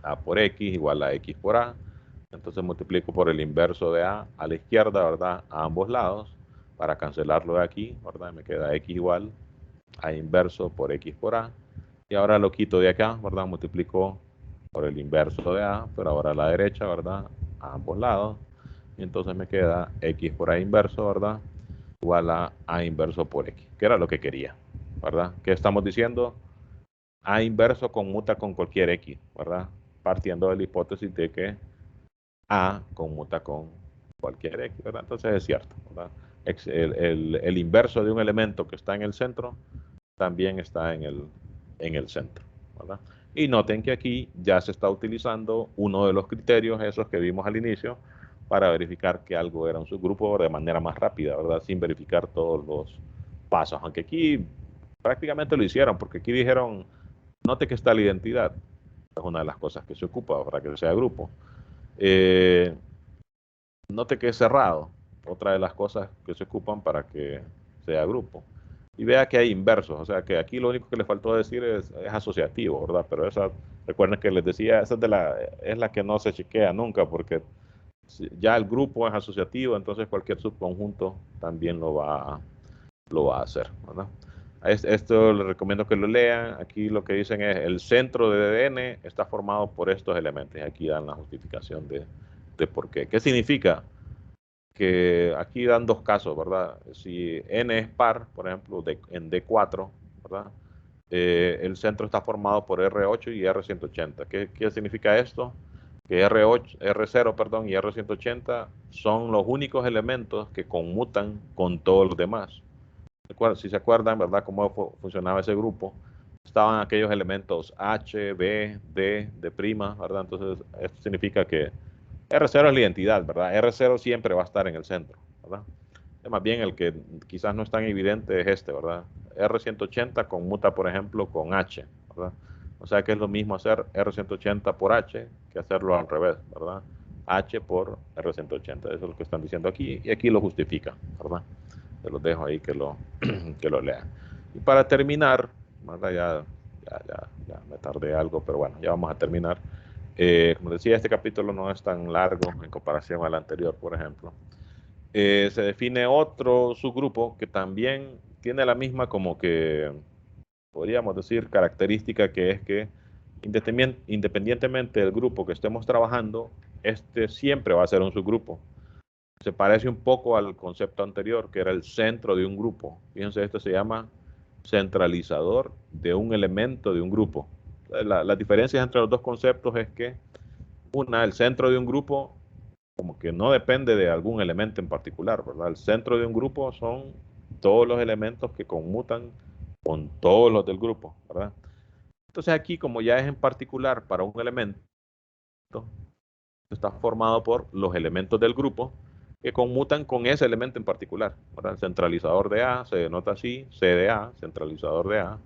A por X igual a X por A, entonces multiplico por el inverso de A la izquierda, ¿verdad? A ambos lados, para cancelarlo de aquí, ¿verdad? Me queda X igual a inverso por X por A. Y ahora lo quito de acá, ¿verdad? Multiplico por el inverso de A, pero ahora a la derecha, ¿verdad? A ambos lados. Y entonces me queda X por A inverso, ¿verdad? Igual a inverso por X, que era lo que quería, ¿verdad? ¿Qué estamos diciendo? A inverso conmuta con cualquier X, ¿verdad? Partiendo de la hipótesis de que A conmuta con cualquier X, ¿verdad? Entonces es cierto, ¿verdad? El inverso de un elemento que está en el centro también está en el centro, ¿verdad? Y noten que aquí ya se está utilizando uno de los criterios, esos que vimos al inicio, para verificar que algo era un subgrupo de manera más rápida, ¿verdad? Sin verificar todos los pasos, aunque aquí prácticamente lo hicieron, porque aquí dijeron, note que está la identidad, es una de las cosas que se ocupa para que sea grupo. Note que es cerrado, otra de las cosas que se ocupan para que sea grupo. Y vea que hay inversos, o sea que aquí lo único que le faltó decir es asociativo, ¿verdad? Pero esa, recuerden que les decía, esa es la que no se chequea nunca, porque ya el grupo es asociativo, entonces cualquier subconjunto también lo va a hacer, ¿verdad? Esto les recomiendo que lo lean. Aquí lo que dicen es el centro de DN está formado por estos elementos. Aquí dan la justificación de por qué. ¿Qué significa? Que aquí dan dos casos, ¿verdad? Si n es par, por ejemplo, en D4, ¿verdad? El centro está formado por R8 y R180. ¿Qué significa esto? Que R0, perdón, y R180 son los únicos elementos que conmutan con todos los demás. Si se acuerdan, ¿verdad?, cómo funcionaba ese grupo, estaban aquellos elementos H, B, D, D', ¿verdad? Entonces, esto significa que R0 es la identidad, ¿verdad? R0 siempre va a estar en el centro, ¿verdad? Más bien el que quizás no es tan evidente es este, ¿verdad? R180 conmuta, por ejemplo, con H, ¿verdad? O sea que es lo mismo hacer R180 por H que hacerlo al revés, ¿verdad? H por R180, eso es lo que están diciendo aquí, y aquí lo justifica, ¿verdad? Se los dejo ahí que lo lean. Y para terminar, ¿verdad? Ya me tardé algo, pero bueno, ya vamos a terminar. Como decía, este capítulo no es tan largo en comparación al anterior, por ejemplo. Se define otro subgrupo que también tiene la misma como que, podríamos decir, característica, que es que independientemente del grupo que estemos trabajando, este siempre va a ser un subgrupo. Se parece un poco al concepto anterior, que era el centro de un grupo. Fíjense, esto se llama centralizador de un elemento de un grupo. Las diferencias entre los dos conceptos es que el centro de un grupo como que no depende de algún elemento en particular, ¿verdad? El centro de un grupo son todos los elementos que conmutan con todos los del grupo, ¿verdad? Entonces aquí, como ya es en particular para un elemento, está formado por los elementos del grupo, que conmutan con ese elemento en particular, ¿verdad? El centralizador de A se denota así, C de A, centralizador de A,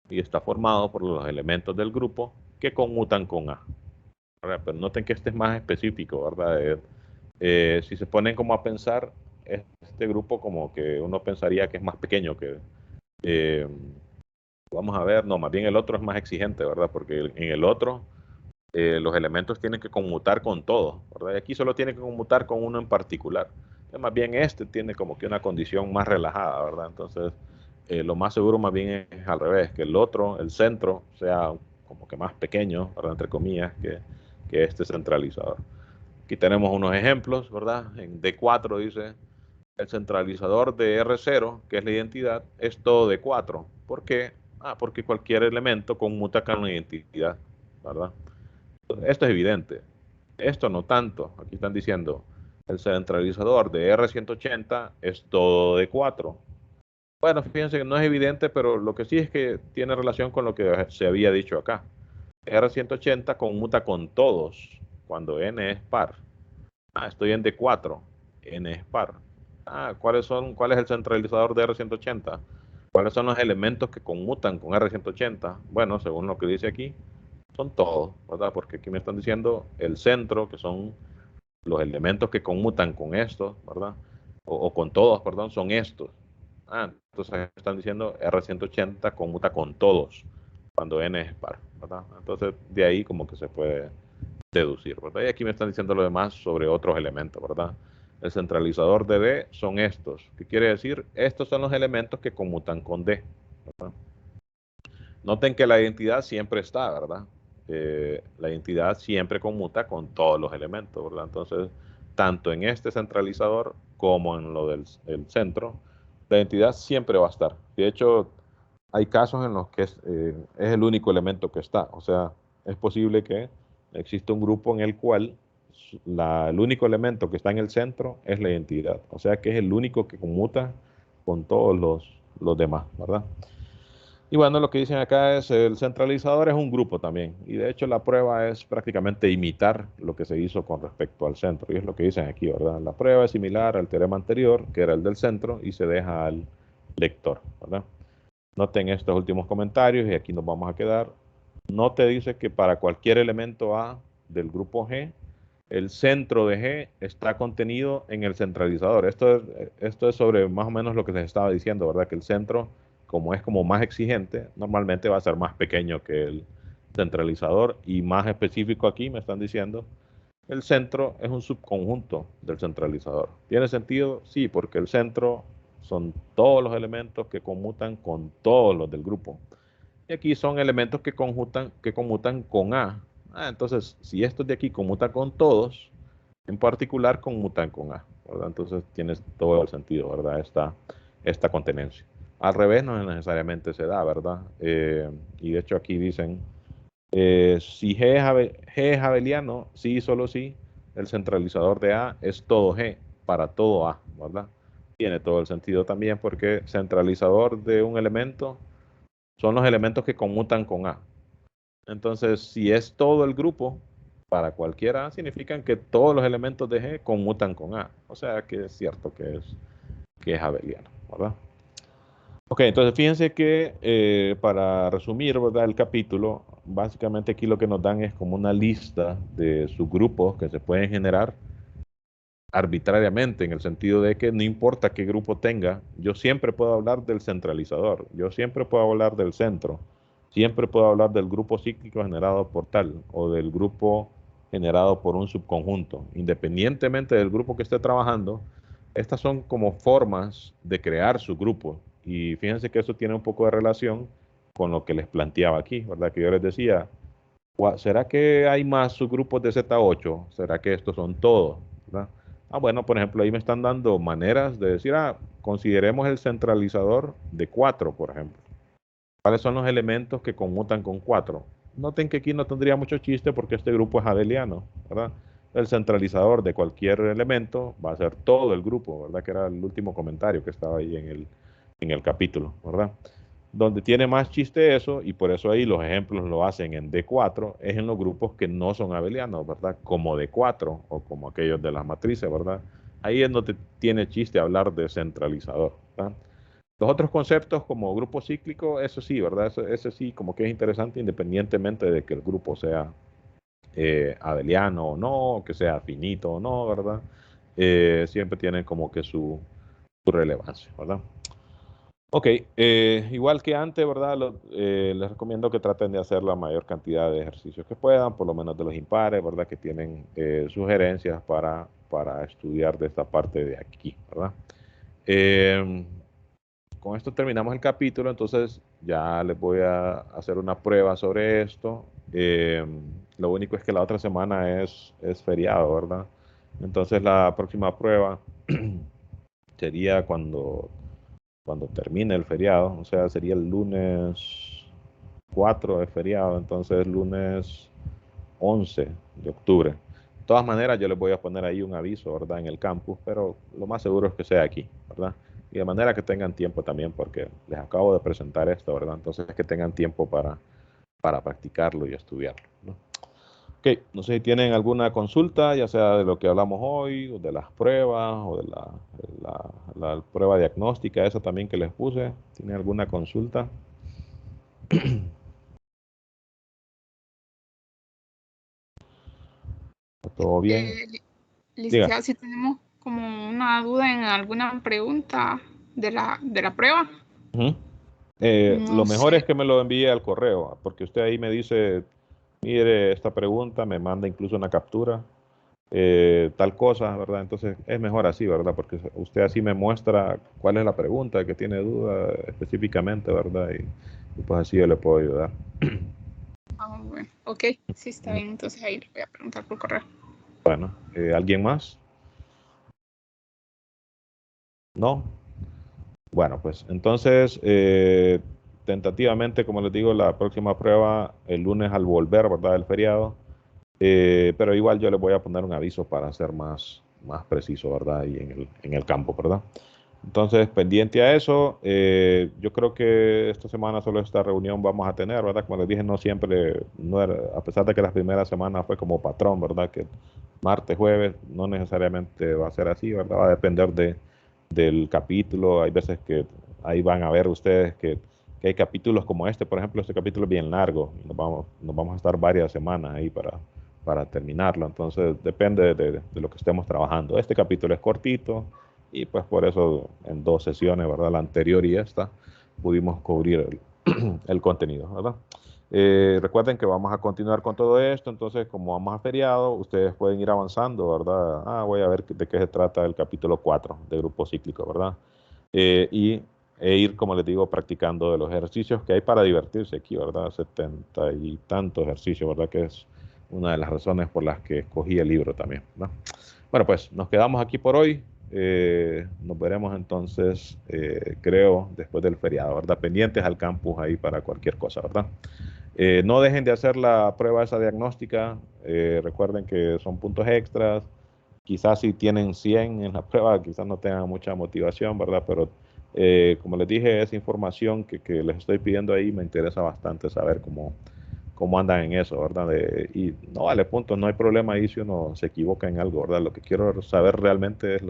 y está formado por los elementos del grupo que conmutan con A, ¿verdad? Pero noten que este es más específico, ¿verdad? Si se ponen como a pensar, este grupo como que uno pensaría que es más pequeño que... Eh, vamos a ver, no, más bien el otro es más exigente, ¿verdad? Porque en el otro los elementos tienen que conmutar con todos, ¿verdad? Y aquí solo tiene que conmutar con uno en particular. Más bien este tiene como que una condición más relajada, ¿verdad? Entonces, lo más seguro más bien es al revés, que el otro, el centro, sea como que más pequeño, ¿verdad? Entre comillas, que este centralizador. Aquí tenemos unos ejemplos, ¿verdad? En D4 dice, el centralizador de R0, que es la identidad, es todo D4. ¿Por qué? Porque cualquier elemento conmuta con la identidad, ¿verdad? Esto es evidente. Esto no tanto. Aquí están diciendo, el centralizador de R180 es todo D4. Bueno, fíjense que no es evidente, pero lo que sí es que tiene relación con lo que se había dicho acá. R180 conmuta con todos cuando n es par. Estoy en D4, n es par. ¿Cuál es el centralizador de R180? ¿Cuáles son los elementos que conmutan con R180? Bueno, según lo que dice aquí, son todos, ¿verdad? Porque aquí me están diciendo el centro, que son los elementos que conmutan con estos, ¿verdad? O con todos, perdón, son estos. Entonces están diciendo R180 conmuta con todos cuando n es par, ¿verdad? Entonces de ahí como que se puede deducir, ¿verdad? Y aquí me están diciendo lo demás sobre otros elementos, ¿verdad? El centralizador de D son estos. ¿Qué quiere decir? Estos son los elementos que conmutan con D, ¿verdad? Noten que la identidad siempre está, ¿verdad? La identidad siempre conmuta con todos los elementos, ¿verdad? Entonces, tanto en este centralizador como en lo del centro, la identidad siempre va a estar. De hecho, hay casos en los que es el único elemento que está. O sea, es posible que exista un grupo en el cual el único elemento que está en el centro es la identidad. O sea, que es el único que conmuta con todos los demás, ¿verdad? Y bueno, lo que dicen acá es el centralizador es un grupo también. Y de hecho la prueba es prácticamente imitar lo que se hizo con respecto al centro. Y es lo que dicen aquí, ¿verdad? La prueba es similar al teorema anterior, que era el del centro, y se deja al lector, ¿verdad? Noten estos últimos comentarios y aquí nos vamos a quedar. No te dice que para cualquier elemento A del grupo G, el centro de G está contenido en el centralizador. Esto es sobre más o menos lo que les estaba diciendo, ¿verdad? Que el centro, como es como más exigente, normalmente va a ser más pequeño que el centralizador y más específico aquí me están diciendo, el centro es un subconjunto del centralizador. ¿Tiene sentido? Sí, porque el centro son todos los elementos que conmutan con todos los del grupo. Y aquí son elementos que conmutan con A. Entonces, si estos de aquí conmutan con todos, en particular conmutan con A, ¿verdad? Entonces tiene todo el sentido, ¿verdad? Esta contenencia. Al revés no necesariamente se da, ¿verdad? Y de hecho aquí dicen, si G es abeliano, sí, solo sí, el centralizador de A es todo G, para todo A, ¿verdad? Tiene todo el sentido también porque centralizador de un elemento son los elementos que conmutan con A. Entonces, si es todo el grupo, para cualquier A, significan que todos los elementos de G conmutan con A. O sea que es cierto que es abeliano, ¿verdad? Ok, entonces fíjense que para resumir, ¿verdad? El capítulo, básicamente aquí lo que nos dan es como una lista de subgrupos que se pueden generar arbitrariamente, en el sentido de que no importa qué grupo tenga, yo siempre puedo hablar del centralizador, yo siempre puedo hablar del centro, siempre puedo hablar del grupo cíclico generado por tal, o del grupo generado por un subconjunto. Independientemente del grupo que esté trabajando, estas son como formas de crear su grupo. Y fíjense que eso tiene un poco de relación con lo que les planteaba aquí, ¿verdad? Que yo les decía, ¿será que hay más subgrupos de Z8? ¿Será que estos son todos? ¿Verdad? Bueno, por ejemplo, ahí me están dando maneras de decir, consideremos el centralizador de 4, por ejemplo. ¿Cuáles son los elementos que conmutan con 4? Noten que aquí no tendría mucho chiste porque este grupo es abeliano, ¿verdad? El centralizador de cualquier elemento va a ser todo el grupo, ¿verdad? Que era el último comentario que estaba ahí en el capítulo, ¿verdad? Donde tiene más chiste eso, y por eso ahí los ejemplos lo hacen en D4, es en los grupos que no son abelianos, ¿verdad? Como D4 o como aquellos de las matrices, ¿verdad? ahí es donde tiene chiste hablar de centralizador, ¿verdad? Los otros conceptos como grupo cíclico, eso sí, ¿verdad? Ese sí, como que es interesante independientemente de que el grupo sea abeliano o no, que sea finito o no, ¿verdad? Siempre tienen como que su relevancia, ¿verdad? Ok, igual que antes, ¿verdad? Les recomiendo que traten de hacer la mayor cantidad de ejercicios que puedan, por lo menos de los impares, ¿verdad? Que tienen sugerencias para estudiar de esta parte de aquí, ¿verdad? Eh, con esto terminamos el capítulo, entonces ya les voy a hacer una prueba sobre esto. Lo único es que la otra semana es feriado, ¿verdad? Entonces la próxima prueba sería cuando termine el feriado, o sea, sería el lunes 4 de feriado, entonces lunes 11 de octubre. De todas maneras, yo les voy a poner ahí un aviso, ¿verdad? En el campus, pero lo más seguro es que sea aquí, ¿verdad? Y de manera que tengan tiempo también, porque les acabo de presentar esto, ¿verdad? Entonces, que tengan tiempo para practicarlo y estudiarlo, ¿no? Ok, no sé si tienen alguna consulta, ya sea de lo que hablamos hoy, o de las pruebas, o de la prueba diagnóstica, esa también que les puse. ¿Tienen alguna consulta? ¿Todo bien? Diga. Licenciado, si tenemos como una duda en alguna pregunta de la prueba, Ujú. no Lo mejor es sé. que me lo envíe al correo, porque usted ahí me dice, mire esta pregunta, me manda incluso una captura, tal cosa, ¿verdad? Entonces es mejor así, ¿verdad? Porque usted así me muestra cuál es la pregunta, que tiene duda específicamente, ¿verdad? Y pues así yo le puedo ayudar. Ah, bueno, ok, sí está Ujú. bien, entonces ahí le voy a preguntar por correo. Bueno, ¿alguien más? ¿No? Bueno, pues entonces, tentativamente, como les digo, la próxima prueba el lunes al volver, ¿verdad? El feriado. Pero igual yo les voy a poner un aviso para ser más preciso, ¿verdad? Y en el campo, ¿verdad? Entonces, pendiente a eso, yo creo que esta semana solo esta reunión vamos a tener, ¿verdad? Como les dije, no siempre, no era, a pesar de que las primeras semanas fue como patrón, ¿verdad? Que martes, jueves, no necesariamente va a ser así, ¿verdad? Va a depender del capítulo. Hay veces que ahí van a ver ustedes que hay capítulos como este, por ejemplo, este capítulo es bien largo, y nos vamos a estar varias semanas ahí para terminarlo. Entonces, depende de lo que estemos trabajando. Este capítulo es cortito y pues por eso en 2 sesiones, ¿verdad? La anterior y esta, pudimos cubrir el contenido, ¿verdad? Recuerden que vamos a continuar con todo esto, entonces como vamos a feriado, ustedes pueden ir avanzando, ¿verdad? Voy a ver de qué se trata el capítulo 4 de grupo cíclico, ¿verdad? E ir, como les digo, practicando de los ejercicios que hay para divertirse aquí, ¿verdad? 70 y tantos ejercicios, ¿verdad? Que es una de las razones por las que escogí el libro también, ¿no? Bueno, pues nos quedamos aquí por hoy. Nos veremos entonces, creo, después del feriado, ¿verdad? Pendientes al campus ahí para cualquier cosa, ¿verdad? No dejen de hacer la prueba esa diagnóstica. Recuerden que son puntos extras. Quizás si tienen 100 en la prueba, quizás no tengan mucha motivación, ¿verdad? Pero como les dije, esa información que les estoy pidiendo ahí me interesa bastante saber cómo andan en eso, ¿verdad? Y no vale puntos, no hay problema ahí si uno se equivoca en algo, ¿verdad? Lo que quiero saber realmente es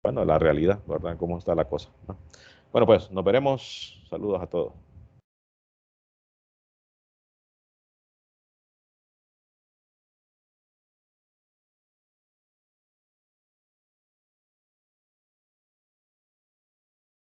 bueno, la realidad, ¿verdad? Cómo está la cosa, ¿no? Bueno, pues nos veremos. Saludos a todos.